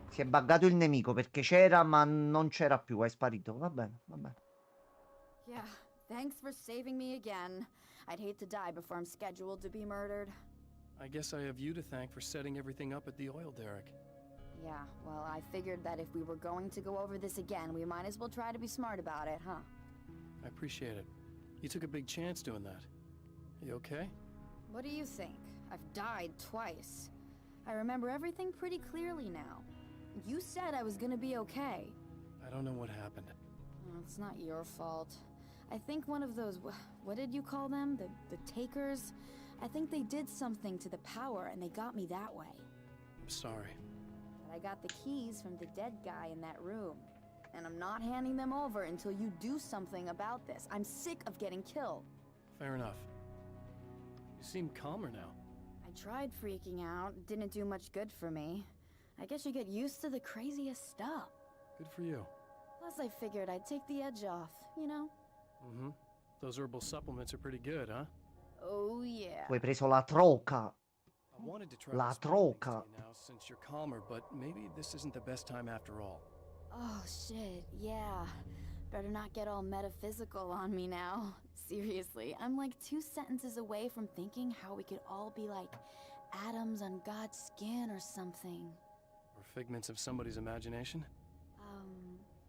Si è buggato il nemico perché c'era ma non c'era più, è sparito. Va bene, va bene. Yeah, thanks for saving me again. I'd hate to die before I'm scheduled to be murdered. I guess I have you to thank for setting everything up at the oil derrick. Yeah, well, I figured that if we were going to go over this again, we might as well try to be smart about it, huh? I appreciate it. You took a big chance doing that. You okay? What do you think? I've died twice. I remember everything pretty clearly now. You said I was gonna be okay. I don't know what happened. Oh, it's not your fault. I think one of those, what did you call them? The takers? I think they did something to the power and they got me that way. I'm sorry. But I got the keys from the dead guy in that room. And I'm not handing them over until you do something about this. I'm sick of getting killed. Fair enough. You seem calmer now. I tried freaking out. It didn't do much good for me. I guess you get used to the craziest stuff. Good for you. Plus, I figured I'd take the edge off, you know? Mm-hmm. Those herbal supplements are pretty good, huh? Oh, yeah. Tu hai preso la troca. I wanted to try La to explain things to troca. you now since you're calmer, but maybe this isn't the best time after all. Oh, shit, yeah. Better not get all metaphysical on me now. Seriously, I'm like 2 sentences away from thinking how we could all be like atoms on God's skin or something. Or figments of somebody's imagination?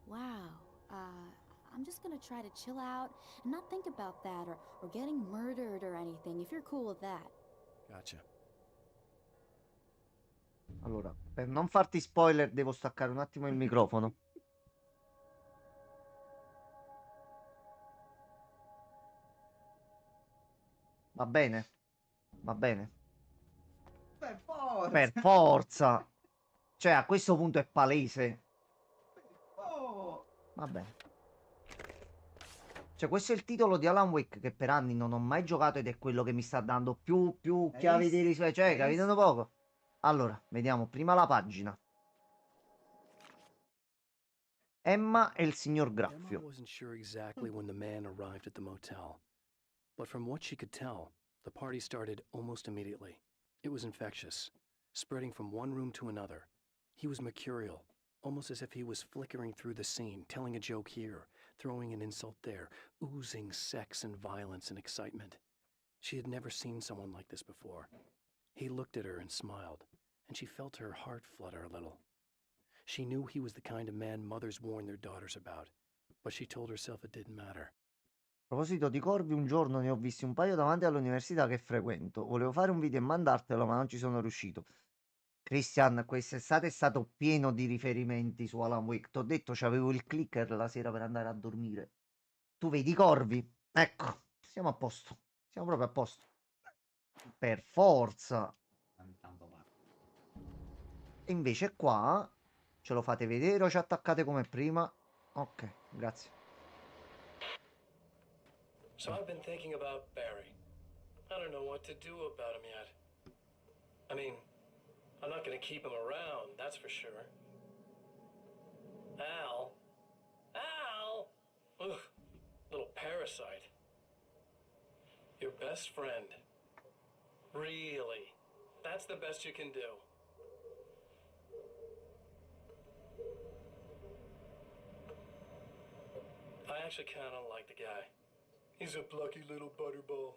Wow. I'm just gonna try to chill out and not think about that or getting murdered or anything, if you're cool with that. Gotcha. Allora, per non farti spoiler, devo staccare un attimo il microfono. Va bene? Va bene. Per forza. Per forza. Cioè, a questo punto è palese. Oh. Va bene. Cioè, questo è il titolo di Alan Wake che per anni non ho mai giocato ed è quello che mi sta dando più Hai chiavi di visto? Cioè, Hai capito visto? poco? Allora, vediamo prima la pagina. Emma e il signor Emma Graffio. wasn't sure exactly when the man arrived at the motel, but from what she could tell, the party started almost immediately. It was infectious, spreading from one room to another. He was mercurial, almost as if he was flickering through the scene, telling a joke here, throwing an insult there, oozing sex and violence and excitement. She had never seen someone like this before. He looked at her and smiled, and she felt her heart flutter a little. She knew he was the kind of man mothers warn their daughters about, but she told herself it didn't matter. A proposito di corvi, un giorno ne ho visti un paio davanti all'università che frequento. Volevo fare un video e mandartelo, ma non ci sono riuscito. Christian, quest'estate è stato pieno di riferimenti su Alan Wake. T'ho detto, c'avevo il clicker la sera per andare a dormire. Tu vedi i corvi? Ecco, siamo a posto. Siamo proprio a posto. Per forza. Tanto va. E invece qua ce lo fate vedere o ci attaccate come prima? Ok, grazie. So I've been thinking about Barry. I don't know what to do about him yet. I mean, I'm not gonna keep him around, that's for sure. Al? Al? Ugh, little parasite. Your best friend. Really? That's the best you can do. I actually kinda like the guy. He's a plucky little butterball.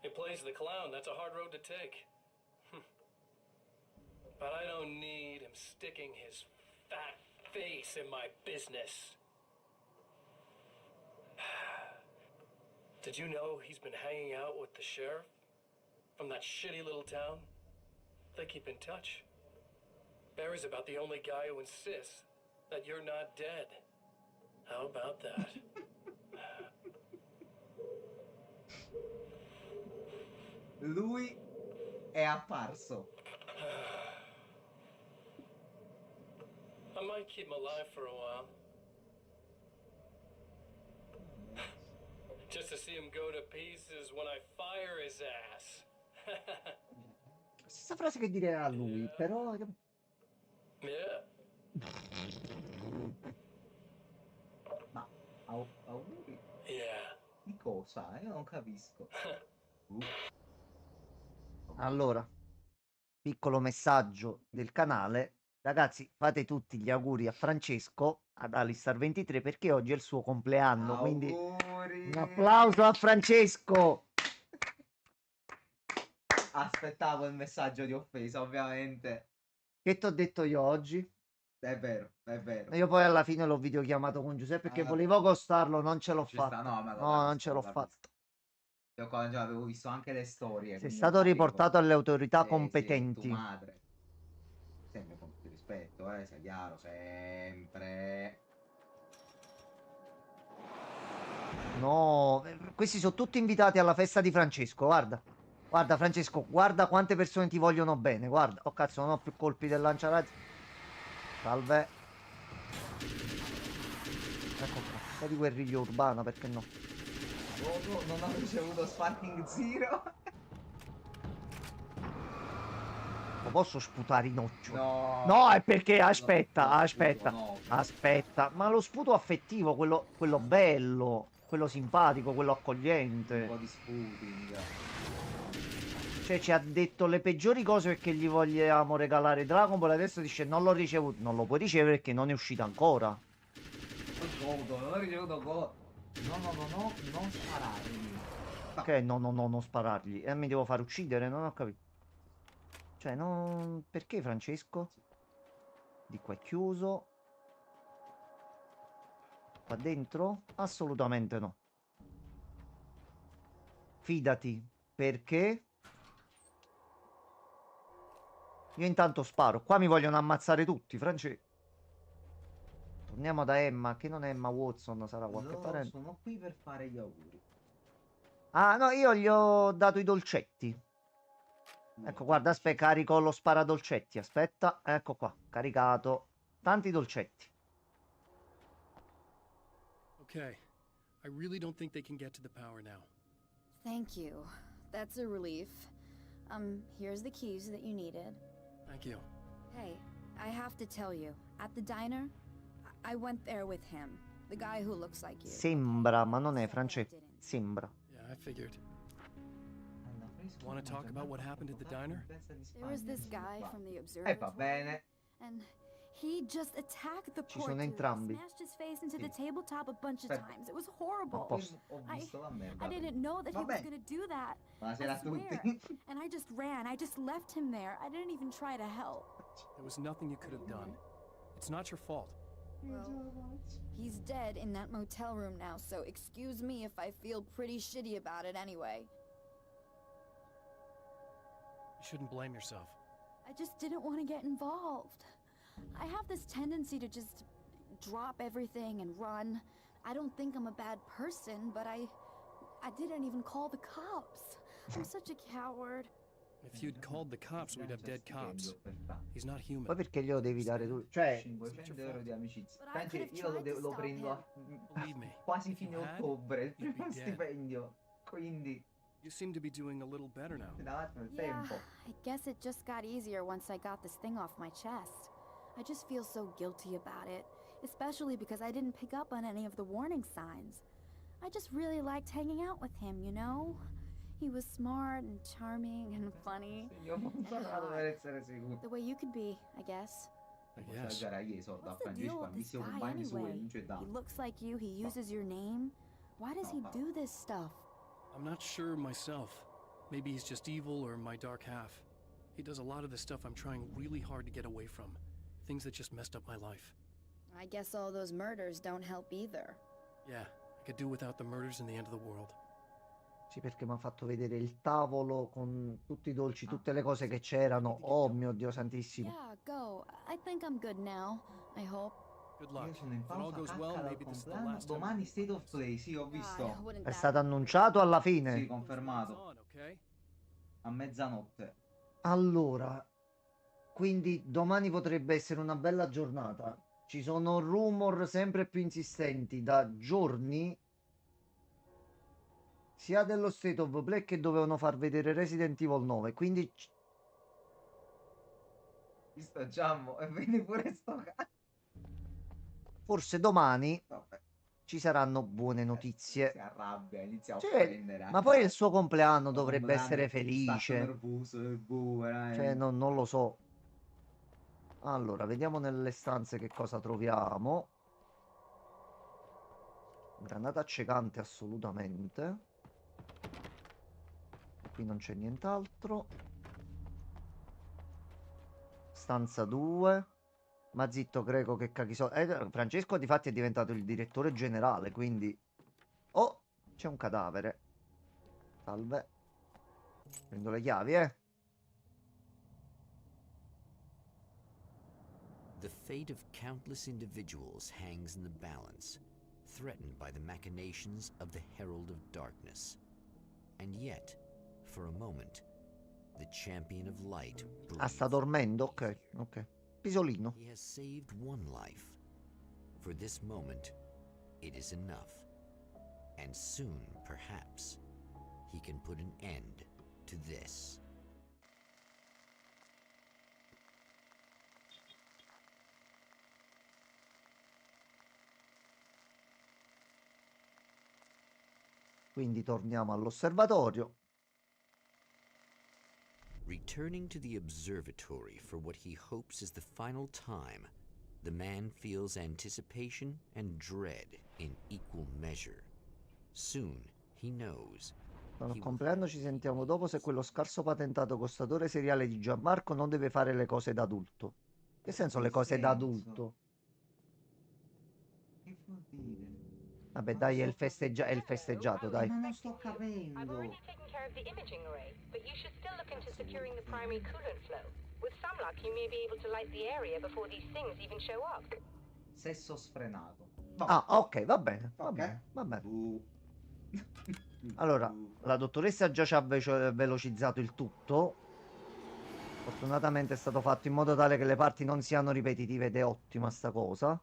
He plays the clown, that's a hard road to take. But I don't need him sticking his fat face in my business. Did you know he's been hanging out with the sheriff from that shitty little town? They keep in touch. Barry's about the only guy who insists that you're not dead. How about that? Lui è apparso. I might keep him alive for a while. Just to see him go to pieces when I fire his ass. Stessa frase che direi a lui, però... Yeah. Ma auguri Yeah. di cosa? Io non capisco. Allora, piccolo messaggio del canale. Ragazzi, fate tutti gli auguri a Francesco, ad Alistar23, perché oggi è il suo compleanno. Quindi Auguri. un applauso a Francesco. Aspettavo il messaggio di offesa, ovviamente. Che ti ho detto io oggi? È vero, è vero. Io poi alla fine l'ho videochiamato con Giuseppe perché Ah, volevo costarlo, non ce l'ho Ci sta, fatto. no, ma lo No, non ce l'ho capisco. fatto. Io qua già avevo visto anche le storie. Sei quindi stato lo sapevo. riportato alle autorità Sì, sì, competenti. tu madre. Sempre con tutto il rispetto, sia chiaro, sempre. No, questi sono tutti invitati alla festa di Francesco, guarda. Guarda Francesco, guarda quante persone ti vogliono bene, guarda. Oh cazzo, non ho più colpi del lanciarazzi. Salve. Ecco qua, un po' di guerriglia urbana, perché no? Oh, no, non ho ricevuto Sparking Zero. posso sputare in occhio. No. No, è perché, Lo aspetta, sputo, no. aspetta. Ma lo sputo affettivo, quello bello, quello simpatico, quello Un accogliente. po' di sputing. Cioè, ci ha detto le peggiori cose perché gli vogliamo regalare Dragon Ball. Adesso dice non l'ho ricevuto. Non lo puoi ricevere perché non è uscito ancora. Non ho ricevuto go. No, non spararmi. Ok, no, non sparargli. E mi devo far uccidere, non ho capito. Cioè, non... Perché Francesco? Di qua è chiuso. Qua dentro? Assolutamente no. Fidati. Perché? Io intanto sparo. Qua mi vogliono ammazzare tutti, Francesco. Torniamo da Emma. Che non è Emma Watson, sarà qualche parente. Sono qui per fare gli auguri. Ah, no, io gli ho dato i dolcetti. Ecco, guarda, aspetta, carico lo sparadolcetti. Aspetta, ecco qua, caricato. Tanti dolcetti. Okay. I really don't think they can get to the power now. Thank you. That's a relief. Here's the keys that you needed. Thank you. Hey, I have to tell you, at the diner, I went there with him. The guy who looks like you. Sembra, ma non è, Said that I Francesco. didn't. Sembra. Yeah, I figured. Want to talk about what happened at the diner? There was this guy from the E observatory. va bene. And he just attacked the Ci poor sono dude, entrambi. smashed his face into the Sì. tabletop a bunch of Aspetta. times. It was horrible. posto. Ho I- visto la merda. I didn't know that he was Vabbè. gonna do that. Buonasera I a tutti. swear. And I just ran. I just left him there. I didn't even try to help. There was nothing you could have done. It's not your fault. Well, he's dead in that motel room now, so excuse me if I feel pretty shitty about it anyway. You shouldn't blame yourself. I just didn't want to get involved. I have this tendency to just drop everything and run. I don't think I'm a bad person, but I didn't even call the cops. I'm such a coward. If you'd called the cops, we'd have dead cops. He's not Poi human. perché glielo devi dare tu? Cioè, 500 euro di amicizia. But I Tanto could've io tried to lo stop prendo a Believe me, quasi if you fine had, ottobre, il you'd be primo dead. stipendio. Quindi, You seem to be doing a little better now. davanti al Yeah, tempo. I guess it just got easier once I got this thing off my chest. I just feel so guilty about it, especially because I didn't pick up on any of the warning signs. I just really liked hanging out with him, you know? He was smart and charming and funny. Io non so per essere sicuro. The way you could be, I guess. I Posso guess. giocare a Ieso da What's the deal Francesco, with this ammissione guy compagni suoi, anyway? non c'è da. He looks like you, he uses your name. Why does he do this stuff? I'm not sure myself. Maybe he's just evil or my dark half. He does a lot of the stuff I'm trying really hard to get away from. Things that just messed up my life. I guess all those murders don't help either. Yeah, I could do without the murders and the end of the world. sì, perché mi ha fatto vedere il tavolo con tutti i dolci, tutte le cose che c'erano. Oh mio Dio santissimo. Yeah, go. I think I'm good now. I hope. Good luck. Io sono in If it all pausa, goes well, cacca dal maybe this is the compleanno. last time. Domani State of Play, sì, ho visto. God, wouldn't È that stato annunciato alla Sì, fine. confermato. On, okay? A mezzanotte. Allora, quindi domani potrebbe essere una bella giornata. Ci sono rumor sempre più insistenti da giorni, sia dello State of Play che dovevano far vedere Resident Evil 9. Quindi Visto Giammo e vedi pure sto cazzo. forse domani Vabbè, ci saranno buone notizie. si arrabbia, inizia a Sì, prendere. ma poi il suo compleanno Il dovrebbe essere compleanno, Stato felice. nervoso, il veramente. Cioè, non lo so. Allora, vediamo nelle stanze che cosa troviamo. Granata accecante, assolutamente. Qui non c'è nient'altro. Stanza 2. Ma zitto, greco, che cacchi so. Francesco, difatti, è diventato il direttore generale, quindi... Oh, c'è un cadavere. Salve. Prendo le chiavi, The fate of countless individuals hangs in the balance, threatened by the machinations of the Herald of Darkness. And yet, for a moment, the champion of light Ah, sta breathed dormendo? Ok, easier. ok. Pisolino. He has saved one life. For this moment, it is enough. And soon, perhaps, he can put an end to this. Quindi torniamo all'osservatorio. Returning to the observatory for what he hopes is the final time, the man feels anticipation and dread in equal measure. Soon, he knows. Al he will compleanno ci sentiamo dopo se quello scarso patentato costatore seriale di Gianmarco non deve fare le cose da adulto. Che senso le cose da adulto? Che vuol dire? Vabbè, Non dai, è so il, è il festeggiato, dai. Ma non sto I've capendo. already taken care of the imaging array, but you should still look into securing the primary coolant flow. With some luck, you may be able to light the area before these things even show up. Sesso sfrenato. Ah, ok, va bene, va Ok. bene, va bene. Bu. Allora, Bu. la dottoressa già ci ha velocizzato il tutto. Fortunatamente è stato fatto in modo tale che le parti non siano ripetitive ed è ottima sta cosa. Ma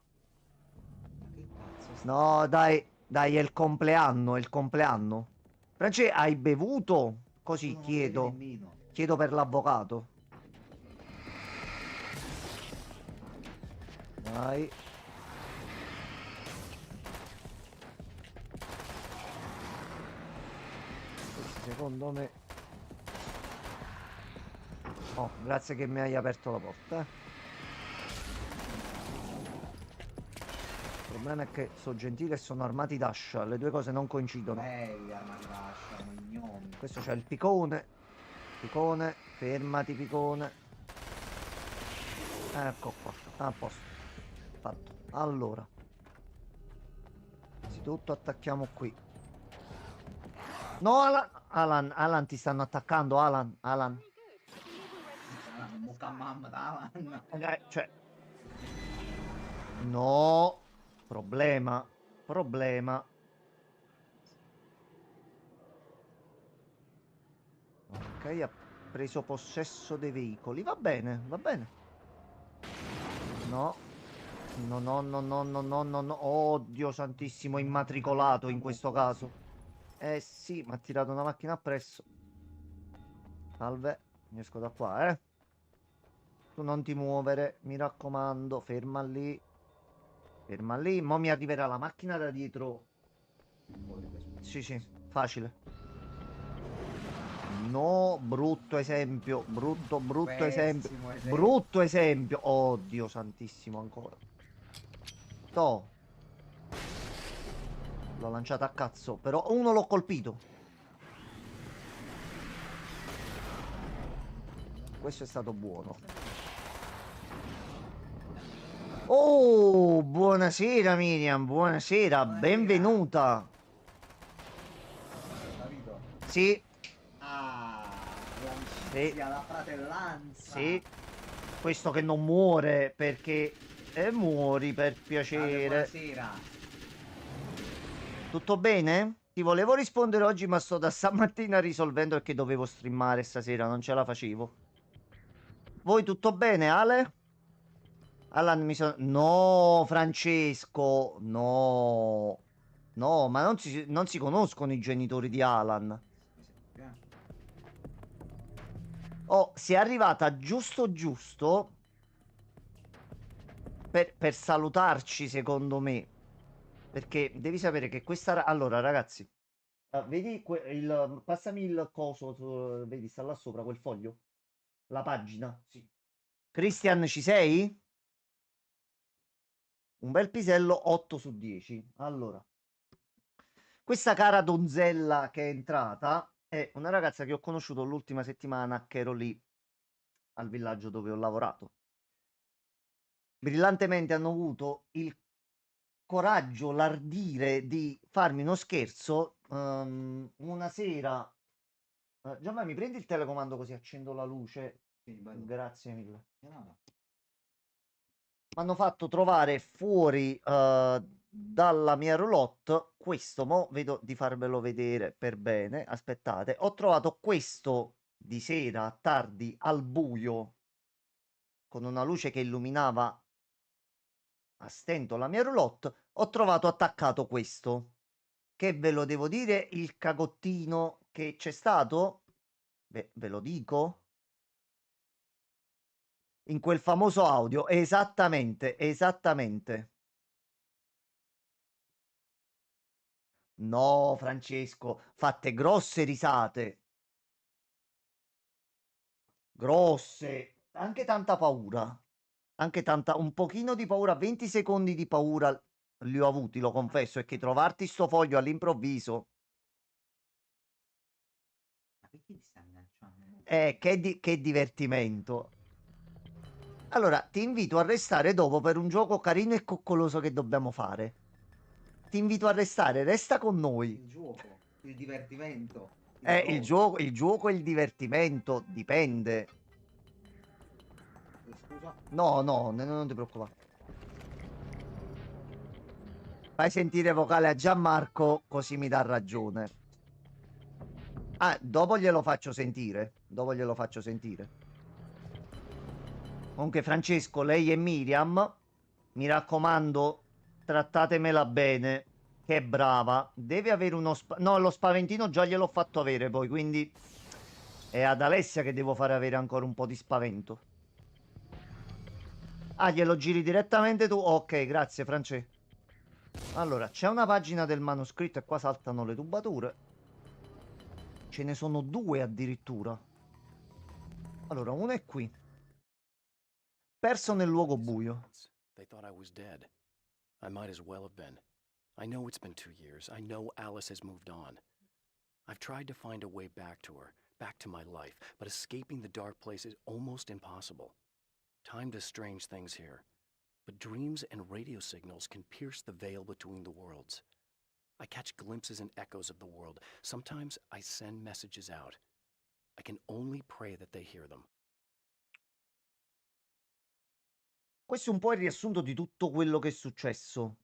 che cazzo sta- No, dai, dai, è il compleanno, è il compleanno. France, hai bevuto? Così Non lo vede chiedo. nemmeno. Chiedo per l'avvocato. Vai. Secondo me... Oh, grazie che mi hai aperto la porta. Il problema è che sono gentile e sono armati d'ascia. Le due cose non coincidono. Belli armati d'ascia, gnomi. Questo c'è il picone. Picone, fermati picone. Ecco qua, a posto. Fatto. Allora. Innanzitutto attacchiamo qui. No, Alan, ti stanno attaccando, Alan. Bocca a mamma, Alan. Cioè. No. Problema. Ok, ha preso possesso dei veicoli. Va bene, va bene. No. No. Oddio santissimo, immatricolato in questo caso. Eh sì, mi ha tirato una macchina appresso. Salve, mi esco da qua, eh. Tu non ti muovere, mi raccomando, ferma lì. Ferma lì, mo mi arriverà la macchina da dietro. Sì, facile. No, brutto esempio, brutto esempio. Pessimo esempio. Brutto esempio. Oddio santissimo ancora. Toh. L'ho lanciata a cazzo, però uno l'ho colpito. Questo è stato buono. Oh, buonasera Miriam, buonasera, benvenuta. Capito? Sì, Ah, Sì. la fratellanza. sì. Questo che non muore perché muori per Salve, piacere. buonasera. Tutto bene? Ti volevo rispondere oggi, ma sto da stamattina risolvendo perché dovevo streamare stasera, non ce la facevo. Voi tutto bene, Ale? Alan mi sono... No, Francesco, no. No, ma non si conoscono i genitori di Alan. Oh, si è arrivata giusto per salutarci, secondo me. Perché devi sapere che questa... Allora, ragazzi, vedi passami il coso, vedi, sta là sopra quel foglio? La pagina? Sì. Christian, ci sei? Un bel pisello 8 su 10. Allora, questa cara donzella che è entrata è una ragazza che ho conosciuto l'ultima settimana che ero lì al villaggio dove ho lavorato. Brillantemente hanno avuto il coraggio, l'ardire di farmi uno scherzo. Una sera, Giovanni, mi prendi il telecomando così accendo la luce? Grazie mille. Mi hanno fatto trovare fuori dalla mia roulotte questo, mo vedo di farvelo vedere per bene, aspettate, ho trovato questo di sera, tardi, al buio, con una luce che illuminava a stento la mia roulotte, ho trovato attaccato questo, che ve lo devo dire il cagottino che c'è stato? Ve lo dico? In quel famoso audio, esattamente. No, Francesco, fatte grosse risate. Grosse. Anche tanta paura. Anche tanta, un pochino di paura, 20 secondi di paura li ho avuti, lo confesso, e che trovarti sto foglio all'improvviso, Ma perché ti sta minacciando? che divertimento. Allora, ti invito a restare dopo per un gioco carino e coccoloso che dobbiamo fare. Ti invito a restare, resta con noi. Il gioco, il divertimento, Il gioco e il divertimento, dipende. Scusa. No, no, non ti preoccupare. Fai sentire vocale a Gianmarco, così mi dà ragione. Ah, dopo glielo faccio sentire. Dopo glielo faccio sentire. Comunque, Francesco, lei e Miriam, mi raccomando, trattatemela bene. Che è brava. Deve avere no, lo spaventino già gliel'ho fatto avere poi, quindi è ad Alessia che devo fare avere ancora un po' di spavento. Ah, glielo giri direttamente tu? Ok, grazie, Francesco. Allora, c'è una pagina del manoscritto e qua saltano le tubature. Ce ne sono due addirittura. Allora, uno è qui. Perso nel luogo buio. They thought I was dead. I might as well have been. I know it's been 2 years. I know Alice has moved on. I've tried to find a way back to her, back to my life, but escaping the dark place is almost impossible. Time does strange things here, but dreams and radio signals can pierce the veil between the worlds. I catch glimpses and echoes of the world. Sometimes I send messages out. I can only pray that they hear them. Questo è un po' il riassunto di tutto quello che è successo.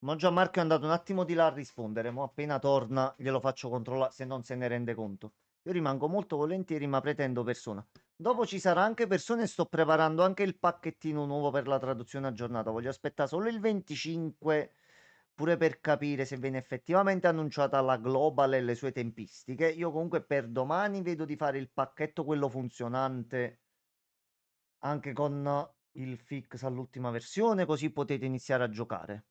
Ma Gianmarco è andato un attimo di là a rispondere. Ma appena torna glielo faccio controllare se non se ne rende conto. Io rimango molto volentieri, ma pretendo persona. Dopo ci sarà anche persone e sto preparando anche il pacchettino nuovo per la traduzione aggiornata. Voglio aspettare solo il 25, pure per capire se viene effettivamente annunciata la Global e le sue tempistiche. Io comunque per domani vedo di fare il pacchetto quello funzionante anche con il fix all'ultima versione, così potete iniziare a giocare.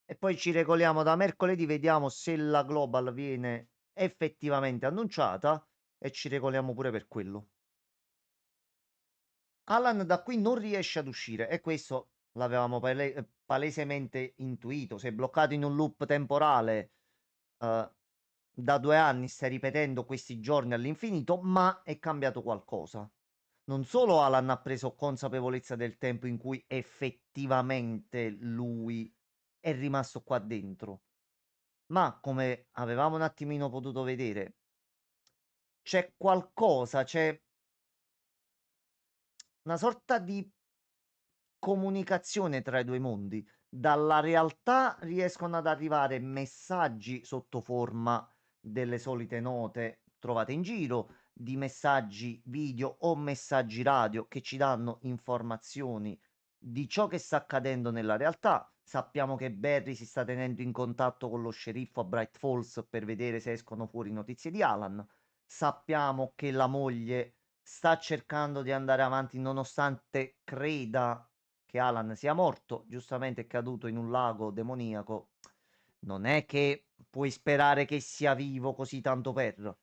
E poi ci regoliamo da mercoledì, vediamo se la Global viene effettivamente annunciata e ci regoliamo pure per quello. Alan da qui non riesce ad uscire e questo l'avevamo palesemente intuito. Sei bloccato in un loop temporale da 2 anni, stai ripetendo questi giorni all'infinito, ma è cambiato qualcosa. Non solo Alan ha preso consapevolezza del tempo in cui effettivamente lui è rimasto qua dentro, ma come avevamo un attimino potuto vedere, c'è qualcosa, c'è una sorta di comunicazione tra i due mondi. Dalla realtà riescono ad arrivare messaggi sotto forma delle solite note trovate in giro, di messaggi video o messaggi radio che ci danno informazioni di ciò che sta accadendo nella realtà. Sappiamo che Barry si sta tenendo in contatto con lo sceriffo a Bright Falls per vedere se escono fuori notizie di Alan. Sappiamo che la moglie sta cercando di andare avanti nonostante creda che Alan sia morto, giustamente è caduto in un lago demoniaco. Non è che puoi sperare che sia vivo così tanto per.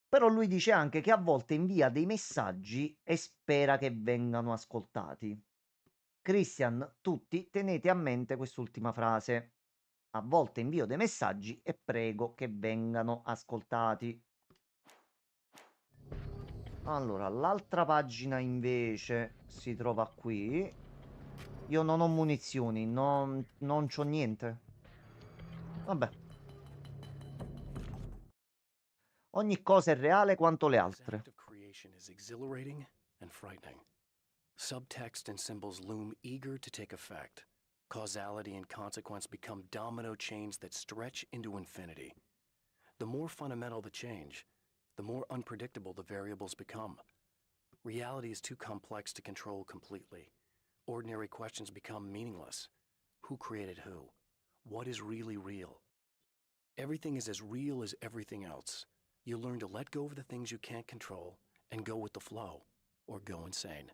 Però lui dice anche che a volte invia dei messaggi e spera che vengano ascoltati. Christian, tutti tenete a mente quest'ultima frase. A volte invio dei messaggi e prego che vengano ascoltati. Allora, l'altra pagina invece si trova qui. Io non ho munizioni, non c'ho niente. Vabbè. Ogni cosa è reale quanto le This altre. act of creation is exhilarating and frightening. Subtext and symbols loom eager to take effect. Causality and consequence become domino chains that stretch into infinity. The more fundamental the change, the more unpredictable the variables become. Reality is too complex to control completely. Ordinary questions become meaningless. Who created who? What is really real? Everything is as real as everything else. You learn to let go of the things you can't control and go with the flow, or go insane.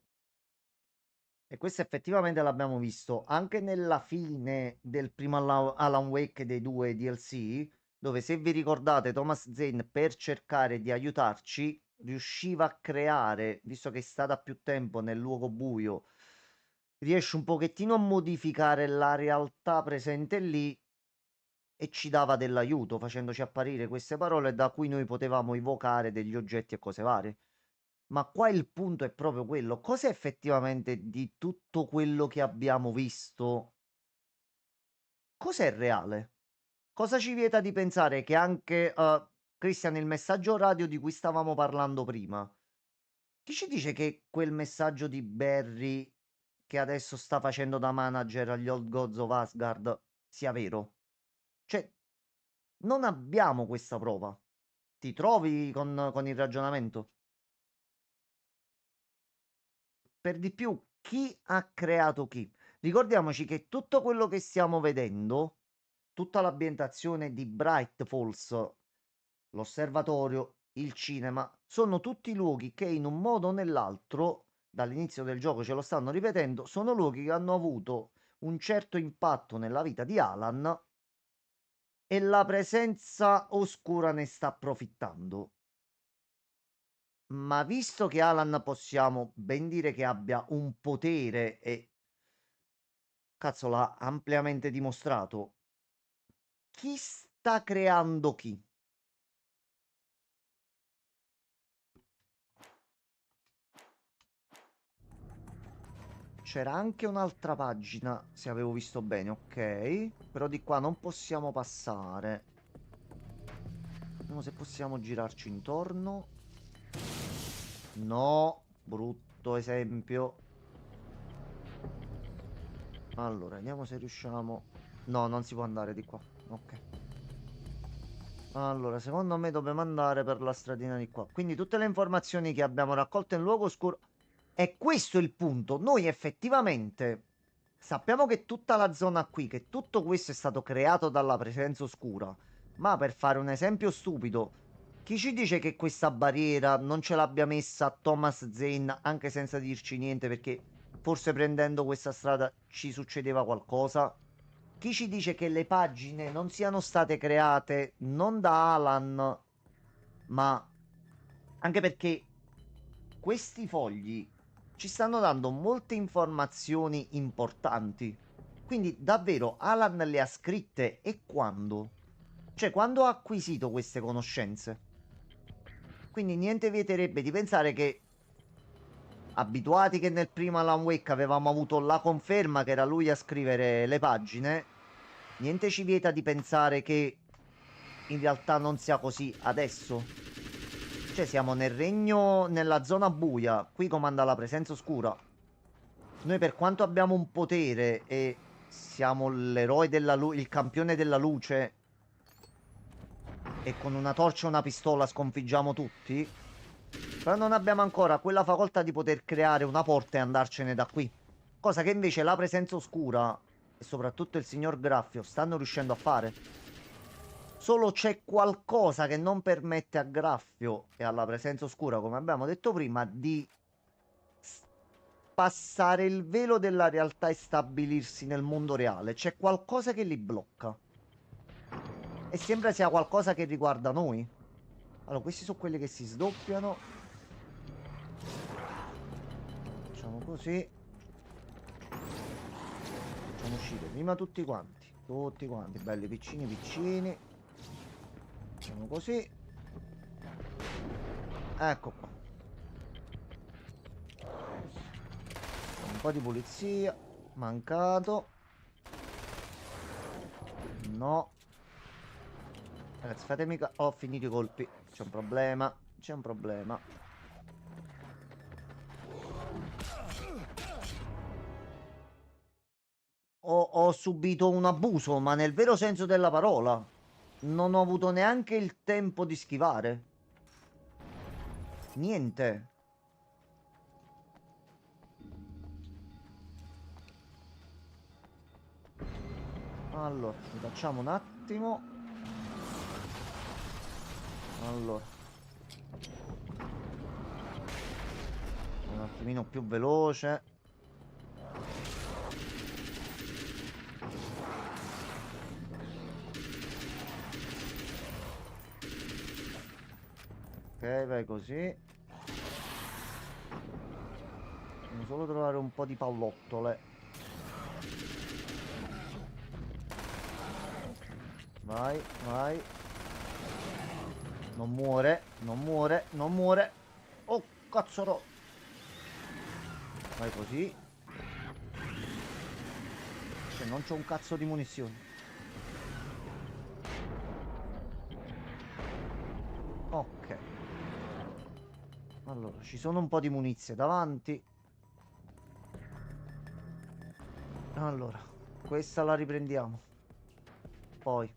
E questo effettivamente l'abbiamo visto anche nella fine del primo Alan Wake dei 2 DLC, dove se vi ricordate Thomas Zane per cercare di aiutarci riusciva a creare, visto che è stata più tempo nel luogo buio, riesce un pochettino a modificare la realtà presente lì e ci dava dell'aiuto facendoci apparire queste parole da cui noi potevamo evocare degli oggetti e cose varie. Ma qua il punto è proprio quello. Cos'è effettivamente di tutto quello che abbiamo visto? Cos'è reale? Cosa ci vieta di pensare che anche, Christian, il messaggio radio di cui stavamo parlando prima, chi ci dice che quel messaggio di Barry che adesso sta facendo da manager agli Old Gods of Asgard sia vero? Cioè, non abbiamo questa prova. Ti trovi con il ragionamento? Per di più, chi ha creato chi? Ricordiamoci che tutto quello che stiamo vedendo, tutta l'ambientazione di Bright Falls, l'osservatorio, il cinema, sono tutti luoghi che in un modo o nell'altro, dall'inizio del gioco ce lo stanno ripetendo, sono luoghi che hanno avuto un certo impatto nella vita di Alan e la presenza oscura ne sta approfittando. Ma visto che Alan possiamo ben dire che abbia un potere e cazzo l'ha ampiamente dimostrato, chi sta creando chi? C'era anche un'altra pagina, se avevo visto bene, ok. Però di qua non possiamo passare. Vediamo se possiamo girarci intorno. No, brutto esempio. Allora, vediamo se riusciamo. No, non si può andare di qua. Ok. Allora, secondo me dobbiamo andare per la stradina di qua. Quindi tutte le informazioni che abbiamo raccolto in luogo oscuro. E questo è il punto. Noi effettivamente sappiamo che tutta la zona qui, che tutto questo è stato creato dalla presenza oscura. Ma per fare un esempio stupido, chi ci dice che questa barriera non ce l'abbia messa Thomas Zane anche senza dirci niente perché forse prendendo questa strada ci succedeva qualcosa? Chi ci dice che le pagine non siano state create non da Alan, ma anche perché questi fogli ci stanno dando molte informazioni importanti. Quindi davvero Alan le ha scritte e quando? Cioè quando ha acquisito queste conoscenze? Quindi niente vieterebbe di pensare che, abituati che nel primo Alan Wake avevamo avuto la conferma che era lui a scrivere le pagine, niente ci vieta di pensare che in realtà non sia così adesso. Cioè siamo nel regno, nella zona buia, qui comanda la presenza oscura. Noi per quanto abbiamo un potere e siamo l'eroe della luce, il campione della luce, e con una torcia e una pistola sconfiggiamo tutti, però non abbiamo ancora quella facoltà di poter creare una porta e andarcene da qui. Cosa che invece la presenza oscura e soprattutto il signor Graffio stanno riuscendo a fare. Solo c'è qualcosa che non permette a Graffio e alla presenza oscura, come abbiamo detto prima, di passare il velo della realtà e stabilirsi nel mondo reale. C'è qualcosa che li blocca. E sembra sia qualcosa che riguarda noi. Allora, questi sono quelli che si sdoppiano. Facciamo così. Facciamo uscire prima tutti quanti. Tutti quanti, belli piccini piccini. Facciamo così. Ecco qua. Un po' di pulizia. Mancato. No. Ragazzi, fatemi ho finito i colpi. C'è un problema. C'è un problema. Ho subito un abuso, ma nel vero senso della parola. Non ho avuto neanche il tempo di schivare. Niente. Allora, facciamo un attimo. Allora, un attimino più veloce. Ok, vai così. Devo solo trovare un po' di pallottole. Vai, vai. Non muore, non muore, non muore. Oh, cazzolo. Vai così. Cioè, non c'ho un cazzo di munizioni. Ok. Allora, ci sono un po' di munizie davanti. Allora, questa la riprendiamo. Poi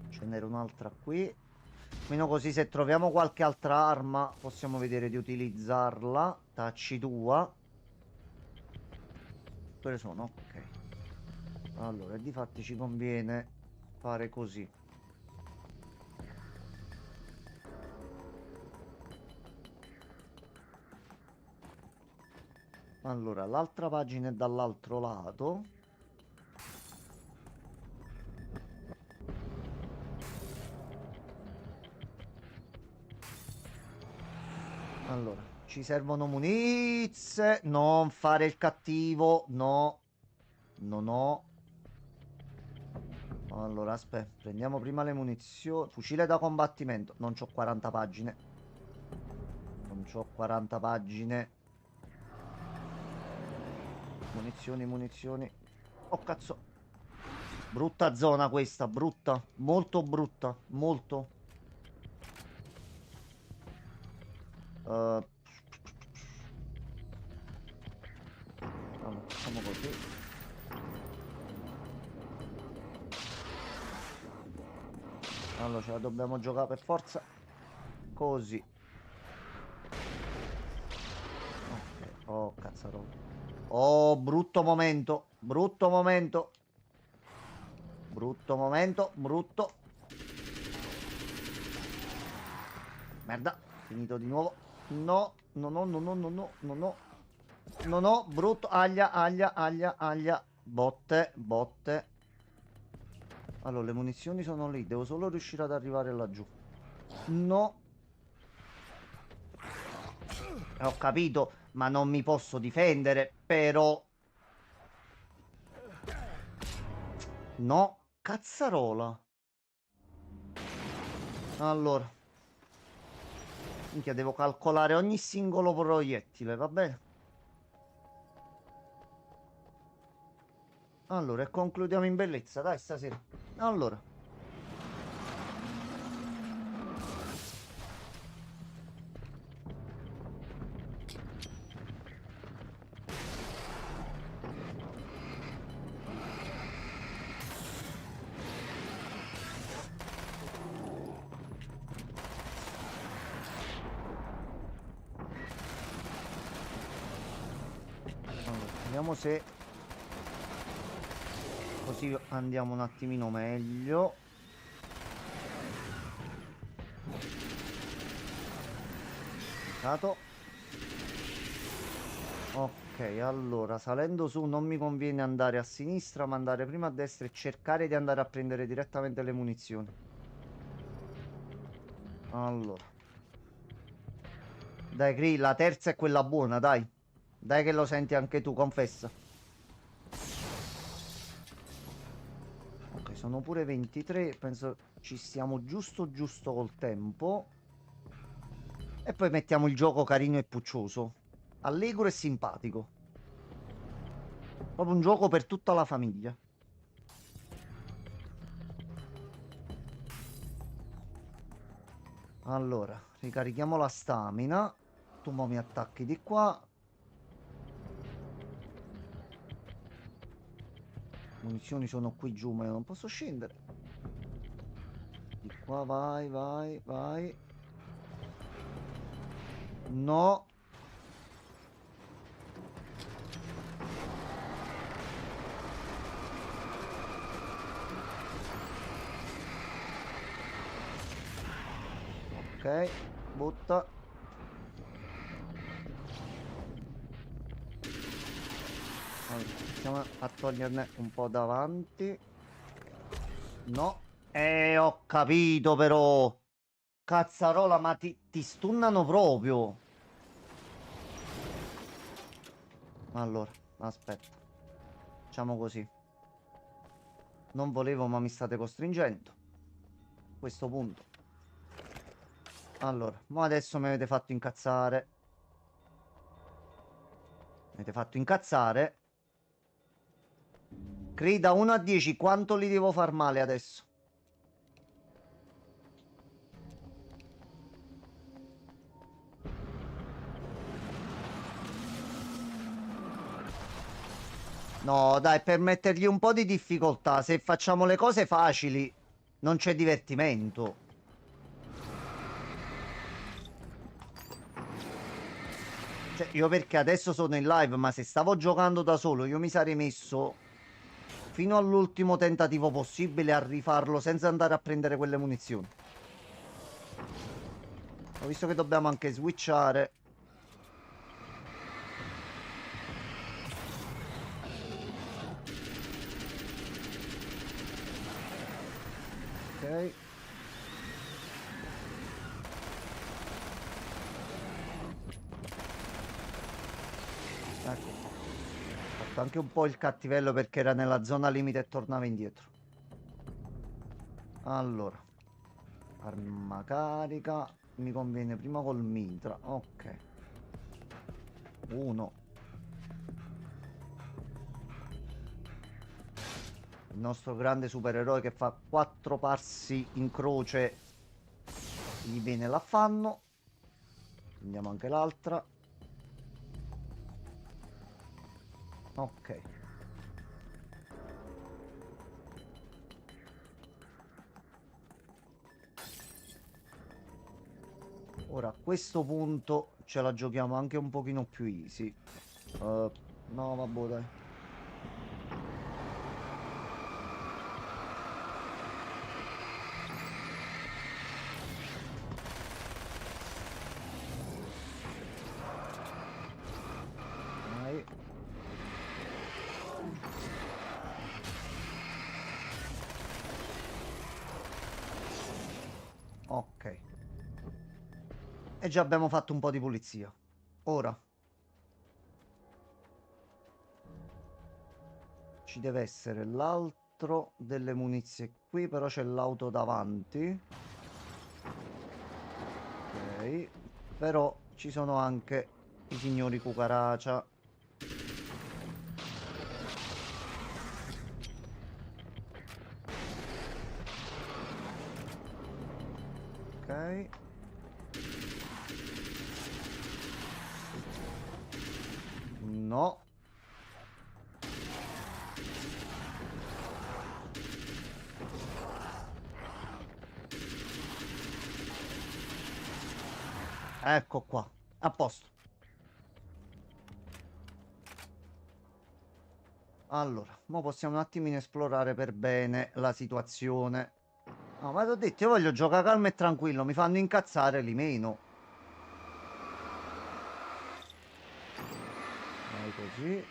ce n'era un'altra qui. Meno così se troviamo qualche altra arma possiamo vedere di utilizzarla. Tacci tua. Dove sono? Ok. Allora, difatti ci conviene fare così. Allora, l'altra pagina è dall'altro lato. Allora, ci servono munizie. Non fare il cattivo. No. No, no. Allora, aspetta. Prendiamo prima le munizioni. Fucile da combattimento. Non c'ho 40 pagine. Non c'ho 40 pagine. Munizioni, munizioni. Oh, cazzo. Brutta zona questa. Brutta. Molto brutta. Molto. Allora, facciamo così. Allora ce la dobbiamo giocare per forza. Così. Ok. Oh, cazzarola. Oh, brutto momento. Brutto momento. Brutto momento. Brutto. Merda. Finito di nuovo. No. No, no, no, no, no, no, no, no. No, no, brutto. Aglia, aglia, aglia, aglia. Botte, botte. Allora, le munizioni sono lì. Devo solo riuscire ad arrivare laggiù. No. Ho capito, ma non mi posso difendere, però... No, cazzarola. Allora. Minchia, devo calcolare ogni singolo proiettile, va bene? Allora, e concludiamo in bellezza, dai, stasera. Allora. Vediamo se così andiamo un attimino meglio. Peccato. Ok, allora salendo su non mi conviene andare a sinistra, ma andare prima a destra e cercare di andare a prendere direttamente le munizioni. Allora. Dai, Cree, la terza è quella buona, dai. Dai che lo senti anche tu, confessa. Ok, sono pure 23, penso ci stiamo giusto giusto col tempo. E poi mettiamo il gioco carino e puccioso. Allegro e simpatico. Proprio un gioco per tutta la famiglia. Allora, ricarichiamo la stamina. Tu mo mi attacchi di qua. Munizioni sono qui giù, ma io non posso scendere. Di qua, vai, vai, vai. No. Ok, butta. Allora, iniziamo a toglierne un po' davanti. No. Ho capito però. cazzarola, ma ti stunnano proprio. Allora, aspetta. Facciamo così. Non volevo, ma mi state costringendo. A questo punto. Allora, ma adesso mi avete fatto incazzare. Mi avete fatto incazzare. Crei da 1 a 10 quanto li devo far male adesso? No, dai, per mettergli un po' di difficoltà. Se facciamo le cose facili, non c'è divertimento. Cioè, io perché adesso sono in live, ma se stavo giocando da solo, io mi sarei messo fino all'ultimo tentativo possibile a rifarlo senza andare a prendere quelle munizioni. Ho visto che dobbiamo anche switchare. Ok. Ecco. Ho fatto anche un po' il cattivello perché era nella zona limite e tornava indietro. Allora. Arma carica. Mi conviene prima col mitra. Ok. 1. Il nostro grande supereroe che fa 4 passi in croce. Gli viene l'affanno. Prendiamo anche l'altra. Ok. Ora a questo punto ce la giochiamo anche un pochino più easy. No, vabbè, dai. Dai. Ok. E già abbiamo fatto un po' di pulizia. Ora. Ci deve essere l'altro delle munizie qui, però c'è l'auto davanti. Ok. Però ci sono anche i signori cucaracia. Ok. No. Ecco qua. A posto. Allora, mo possiamo un attimino esplorare per bene la situazione. No, ma ti ho detto, io voglio giocare calmo e tranquillo. Mi fanno incazzare, li meno. Vai così.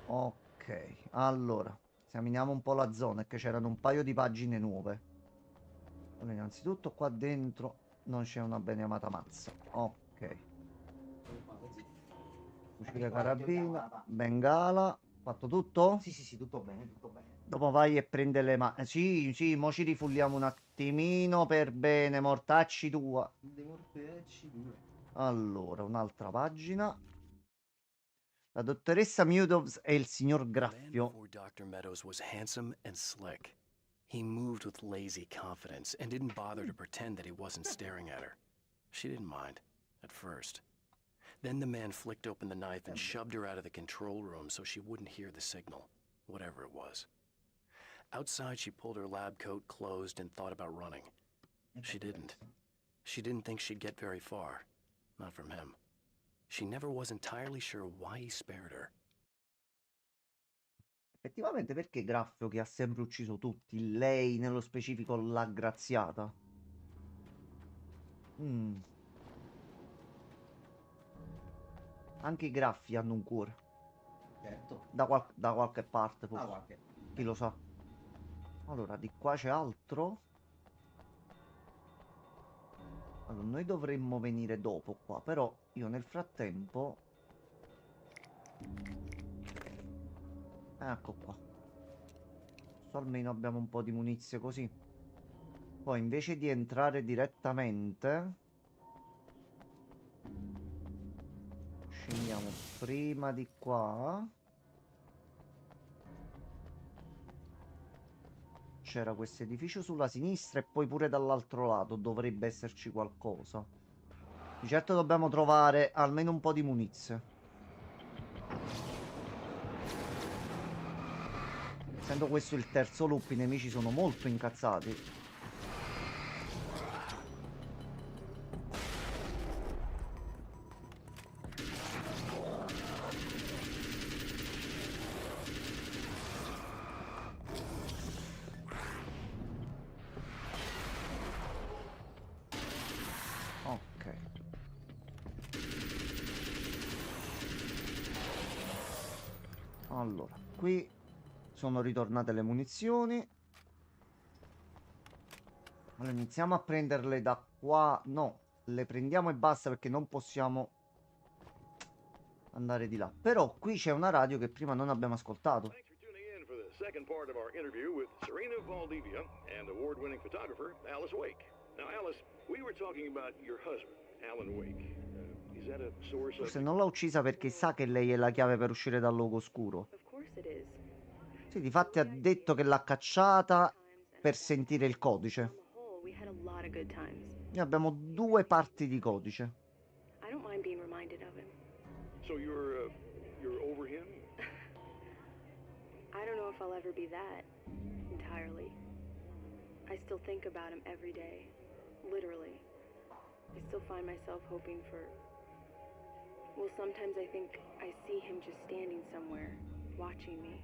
Ok, allora. Esaminiamo un po' la zona, che c'erano un paio di pagine nuove. Allora, innanzitutto qua dentro non c'è una beneamata mazza. Ok. Fucile carabina, bengala. Fatto tutto? Sì, sì, sì, tutto bene, tutto bene. Dopo vai e prende le mani. Sì, sì, mo ci rifulliamo un attimino per bene, mortacci tua. Dei mortacci due. Allora, un'altra pagina. La dottoressa Meadows e il signor The man Graffio. before Dr. Meadows was handsome and slick. He moved with lazy confidence and didn't bother to pretend that he wasn't staring at her. She didn't mind, at first. Then the man flicked open the knife and shoved her out of the control room so she wouldn't hear the signal, whatever it was. Outside, she pulled her lab coat closed and thought about running. She didn't. She didn't think she'd get very far. Not from him. She never was entirely sure why he spared her. Effettivamente perché Graffio che ha sempre ucciso tutti, lei nello specifico l'ha graziata? Anche i Graffi hanno un cuore. Certo. Da qualche parte, Ah, forse. qualche. Chi lo sa. Allora, di qua c'è altro? Allora, noi dovremmo venire dopo qua, però io nel frattempo... Ecco qua. So almeno abbiamo un po' di munizie così. Poi invece di entrare direttamente... Scendiamo prima di qua. C'era questo edificio sulla sinistra e poi pure dall'altro lato dovrebbe esserci qualcosa. Di certo dobbiamo trovare almeno un po' di munizie. Essendo questo il terzo loop, i nemici sono molto incazzati. Ok. Allora, qui sono ritornate le munizioni. Allora, iniziamo a prenderle da qua. No, le prendiamo e basta perché non possiamo andare di là. Però qui c'è una radio che prima non abbiamo ascoltato. Thanks for tuning in for the second part of our interview with Serena Valdivia and award-winning photographer Alice Wake. Now, Alice, we were talking about your husband, Alan Wake. Is that a sore Forse subject? non l'ha uccisa perché sa che lei è la chiave per uscire dal luogo oscuro. Of course it is. Sì, difatti ha detto che l'ha cacciata per sentire il codice. On the whole, we had a lot of good times. Noi abbiamo due parti di codice. I don't mind being reminded of him. So you're over him? I don't know if I'll ever be that entirely. I still think about him every day, literally. I still find myself hoping for. Well, sometimes I think I see him just standing somewhere, watching me.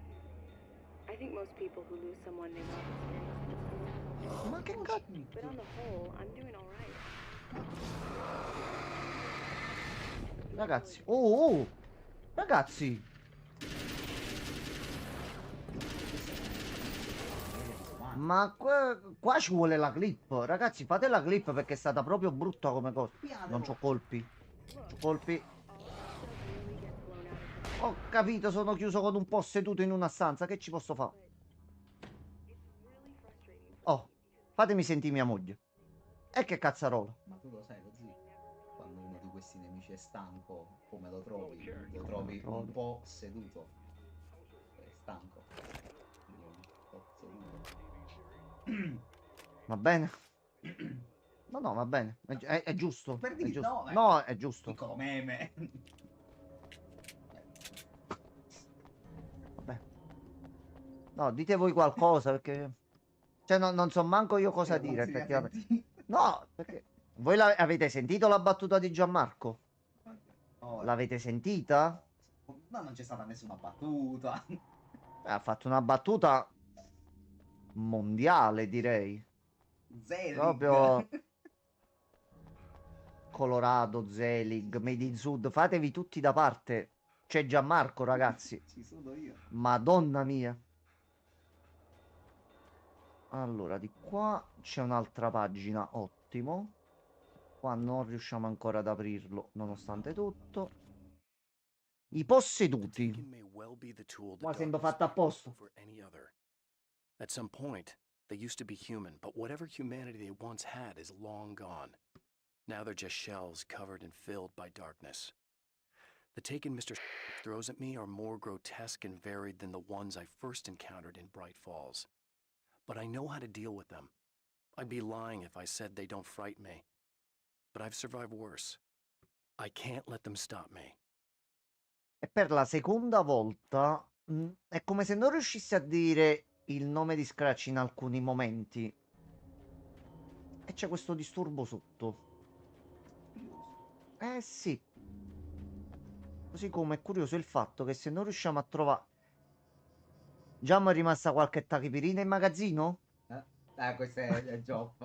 I think most people who lose someone they love experience. Ma che cazzo? But on the whole, I'm doing all right. Ragazzi, oh! Ragazzi! Ma qua ci vuole la clip. Ragazzi, fate la clip perché è stata proprio brutta come cosa. Non c'ho colpi. C'ho colpi. Ho capito, sono chiuso con un po' seduto in una stanza. Che ci posso fare? Oh, fatemi sentire mia moglie. E che cazzarola. Ma tu lo sai così, quando uno di questi nemici è stanco, come lo trovi? Lo trovi un po' seduto. È stanco. Quindi un po' seduto. Va bene? No, no, va bene. È giusto. Per È dire, giusto. no, No, è giusto. piccolo meme. Vabbè. No, dite voi qualcosa perché... Cioè, non so manco io cosa Non dire, si vede effettivamente. sentire. No, perché... Voi avete sentito la battuta di Gianmarco? No, L'avete sentita? no, non c'è stata nessuna battuta. Ha fatto una battuta mondiale, direi. Zelig. Proprio Colorado, Zelig, Made in Sud. Fatevi tutti da parte. C'è Gianmarco, ragazzi. Ci sono io. Madonna mia. Allora, di qua c'è un'altra pagina, ottimo. Qua non riusciamo ancora ad aprirlo, nonostante tutto. I posseduti. Taken may well be the tool the Ma sembra darkness fatto apposta. over any other. At some point, they used to be human, but whatever humanity they once had is long gone. Now they're just shells covered and filled by darkness. The Taken Mr. throws at me are more grotesque and varied than the ones I first encountered in Bright Falls. But I know how to deal with them. I'd be lying if I said they don't frighten me. But I've survived worse. I can't let them stop me. E per la seconda volta è come se non riuscissi a dire il nome di Scratch in alcuni momenti. E c'è questo disturbo sotto. Eh sì. Così come è curioso il fatto che se non riusciamo a trovare... Già mi è rimasta qualche tachipirina in magazzino? Questo è Geoff.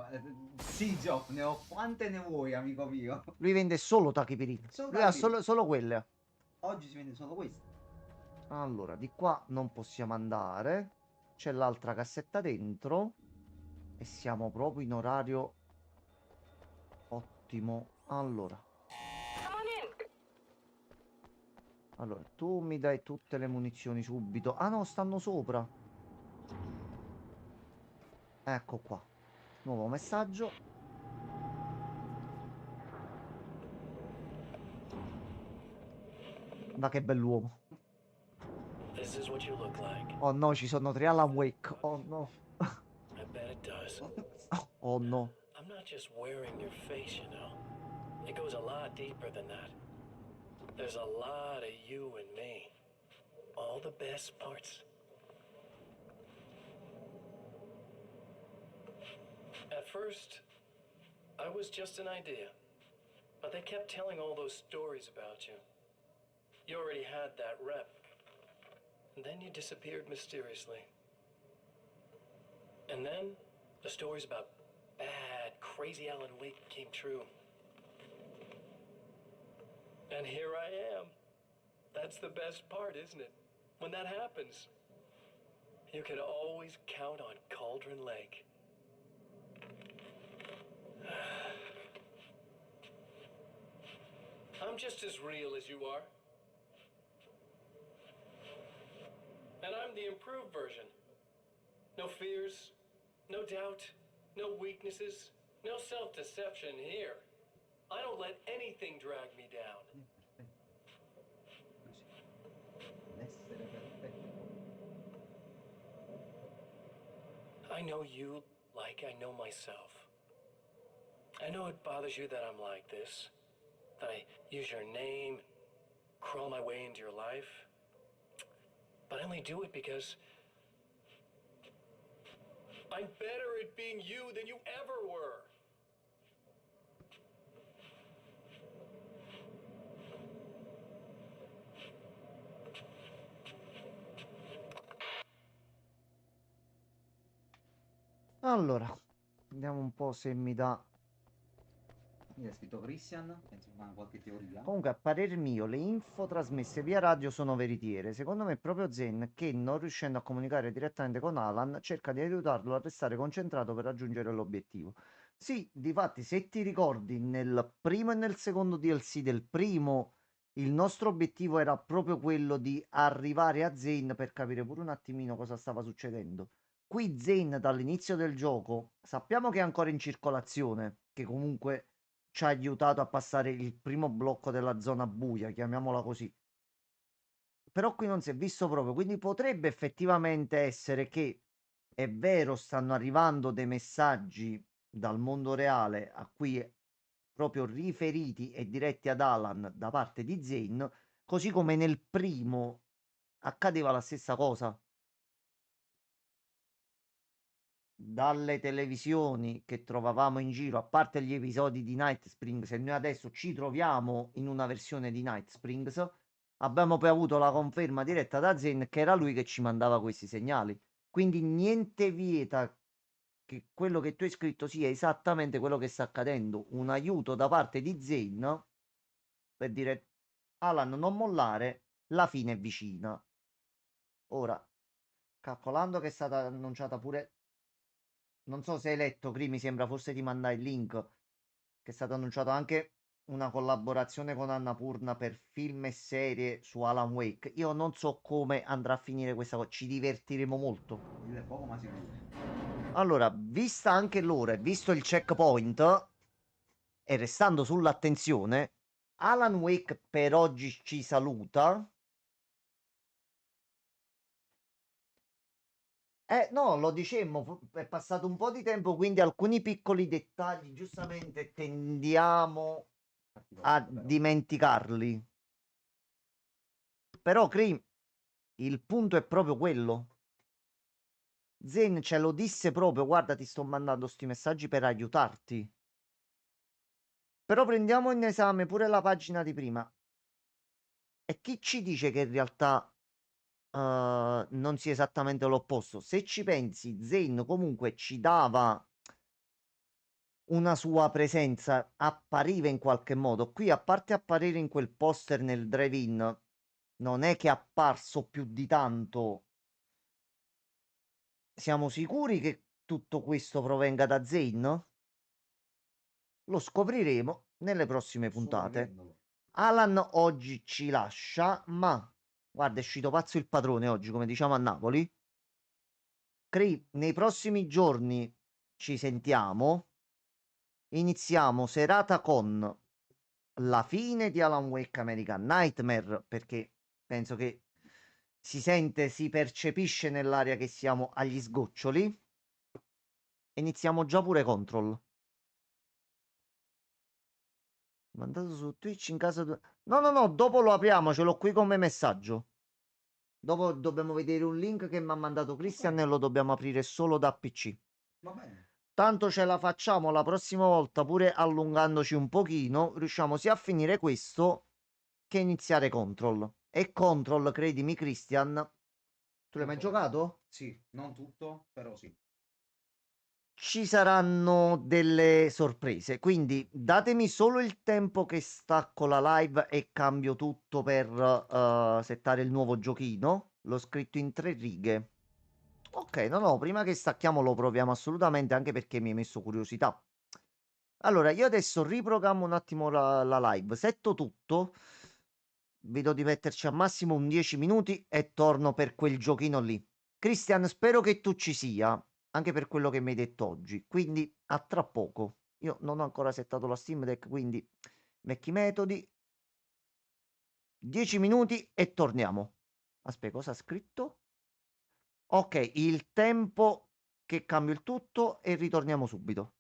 Sì, Geoff, ne ho quante ne vuoi, amico mio. Lui vende solo tachipirine. Solo Lui ha tachipirine. solo quelle. Oggi si vende solo questo. Allora, di qua non possiamo andare. C'è l'altra cassetta dentro. E siamo proprio in orario ottimo. Allora, Come on in. allora, tu mi dai tutte le munizioni subito. Ah no, stanno sopra. Ecco qua. Nuovo messaggio. Ma che bell'uomo. This is what you look like. Oh no, ci sono 3 Alan Wake. Oh no. I bet it does. Oh no. I'm not just wearing your face, you know. It goes a lot deeper than that. There's a lot of you and me. All the best parts. At first, I was just an idea. But they kept telling all those stories about you. You already had that rep. And then you disappeared mysteriously. And then the stories about bad, crazy Alan Wake came true. And here I am. That's the best part, isn't it? When that happens, you can always count on Cauldron Lake. I'm just as real as you are. And I'm the improved version. No fears, no doubt, no weaknesses, no self-deception here. I don't let anything drag me down. L'essere perfetto. I know you like I know myself. I know it bothers you that I'm like this, that I use your name, crawl my way into your life. But I only do it because I'm better at being you than you ever were. Allora, vediamo un po' se mi dà. Quindi ha scritto Christian, insomma, qualche teoria. Comunque, a parer mio, le info trasmesse via radio sono veritiere. Secondo me è proprio Zen che, non riuscendo a comunicare direttamente con Alan, cerca di aiutarlo a restare concentrato per raggiungere l'obiettivo. Sì, difatti, se ti ricordi, nel primo e nel secondo DLC del primo, il nostro obiettivo era proprio quello di arrivare a Zen per capire pure un attimino cosa stava succedendo. Qui Zen, dall'inizio del gioco, sappiamo che è ancora in circolazione, che comunque ci ha aiutato a passare il primo blocco della zona buia, chiamiamola così. Però qui non si è visto proprio, quindi potrebbe effettivamente essere che è vero, stanno arrivando dei messaggi dal mondo reale a cui proprio riferiti e diretti ad Alan da parte di Zane, così come nel primo accadeva la stessa cosa. Dalle televisioni che trovavamo in giro, a parte gli episodi di Night Springs, e noi adesso ci troviamo in una versione di Night Springs, abbiamo poi avuto la conferma diretta da Zen che era lui che ci mandava questi segnali. Quindi niente vieta che quello che tu hai scritto sia esattamente quello che sta accadendo. Un aiuto da parte di Zen per dire Alan, non mollare, la fine è vicina. Ora, calcolando che è stata annunciata pure. Non so se hai letto, Cri, mi sembra forse ti mandai il link, che è stato annunciato anche una collaborazione con Annapurna per film e serie su Alan Wake. Io non so come andrà a finire questa cosa, ci divertiremo molto. Dire poco ma sicuro. Allora, vista anche l'ora e visto il checkpoint, e restando sull'attenzione, Alan Wake per oggi ci saluta. No, lo dicemmo, è passato un po' di tempo, quindi alcuni piccoli dettagli giustamente tendiamo a dimenticarli. Però, Cream, il punto è proprio quello. Zen ce lo disse proprio, guarda, ti sto mandando sti messaggi per aiutarti. Però prendiamo in esame pure la pagina di prima. E chi ci dice che in realtà non sia esattamente l'opposto? Se ci pensi, Zen comunque ci dava una sua presenza, appariva in qualche modo. Qui, a parte apparire in quel poster nel drive-in, non è che è apparso più di tanto. Siamo sicuri che tutto questo provenga da Zane? lo scopriremo nelle prossime Sto puntate. vivendolo. Alan oggi ci lascia, ma guarda, è uscito pazzo il padrone oggi, come diciamo a Napoli. Nei prossimi giorni ci sentiamo. Iniziamo serata con la fine di Alan Wake American Nightmare, perché penso che si sente, si percepisce nell'aria che siamo agli sgoccioli. Iniziamo già pure Control. Mandato su Twitch in caso... No, no, no, dopo lo apriamo, ce l'ho qui come messaggio. Dopo dobbiamo vedere un link che mi ha mandato Christian e lo dobbiamo aprire solo da PC. Va bene. Tanto ce la facciamo la prossima volta, pure allungandoci un pochino, riusciamo sia a finire questo che iniziare Control. E Control, credimi Christian, tu l'hai mai giocato? Sì, non tutto, però sì. Ci saranno delle sorprese, quindi datemi solo il tempo che stacco la live e cambio tutto per settare il nuovo giochino. L'ho scritto in 3 righe. Ok, no, prima che stacchiamo lo proviamo assolutamente, anche perché mi hai messo curiosità. Allora, io adesso riprogrammo un attimo la live, setto tutto, vedo di metterci al massimo un 10 minuti e torno per quel giochino lì. Christian, spero che tu ci sia, anche per quello che mi hai detto oggi, quindi a tra poco. Io non ho ancora settato la Steam Deck, quindi vecchi metodi. 10 minuti e torniamo. Aspetta, cosa ha scritto? Ok, il tempo che cambio il tutto e ritorniamo subito.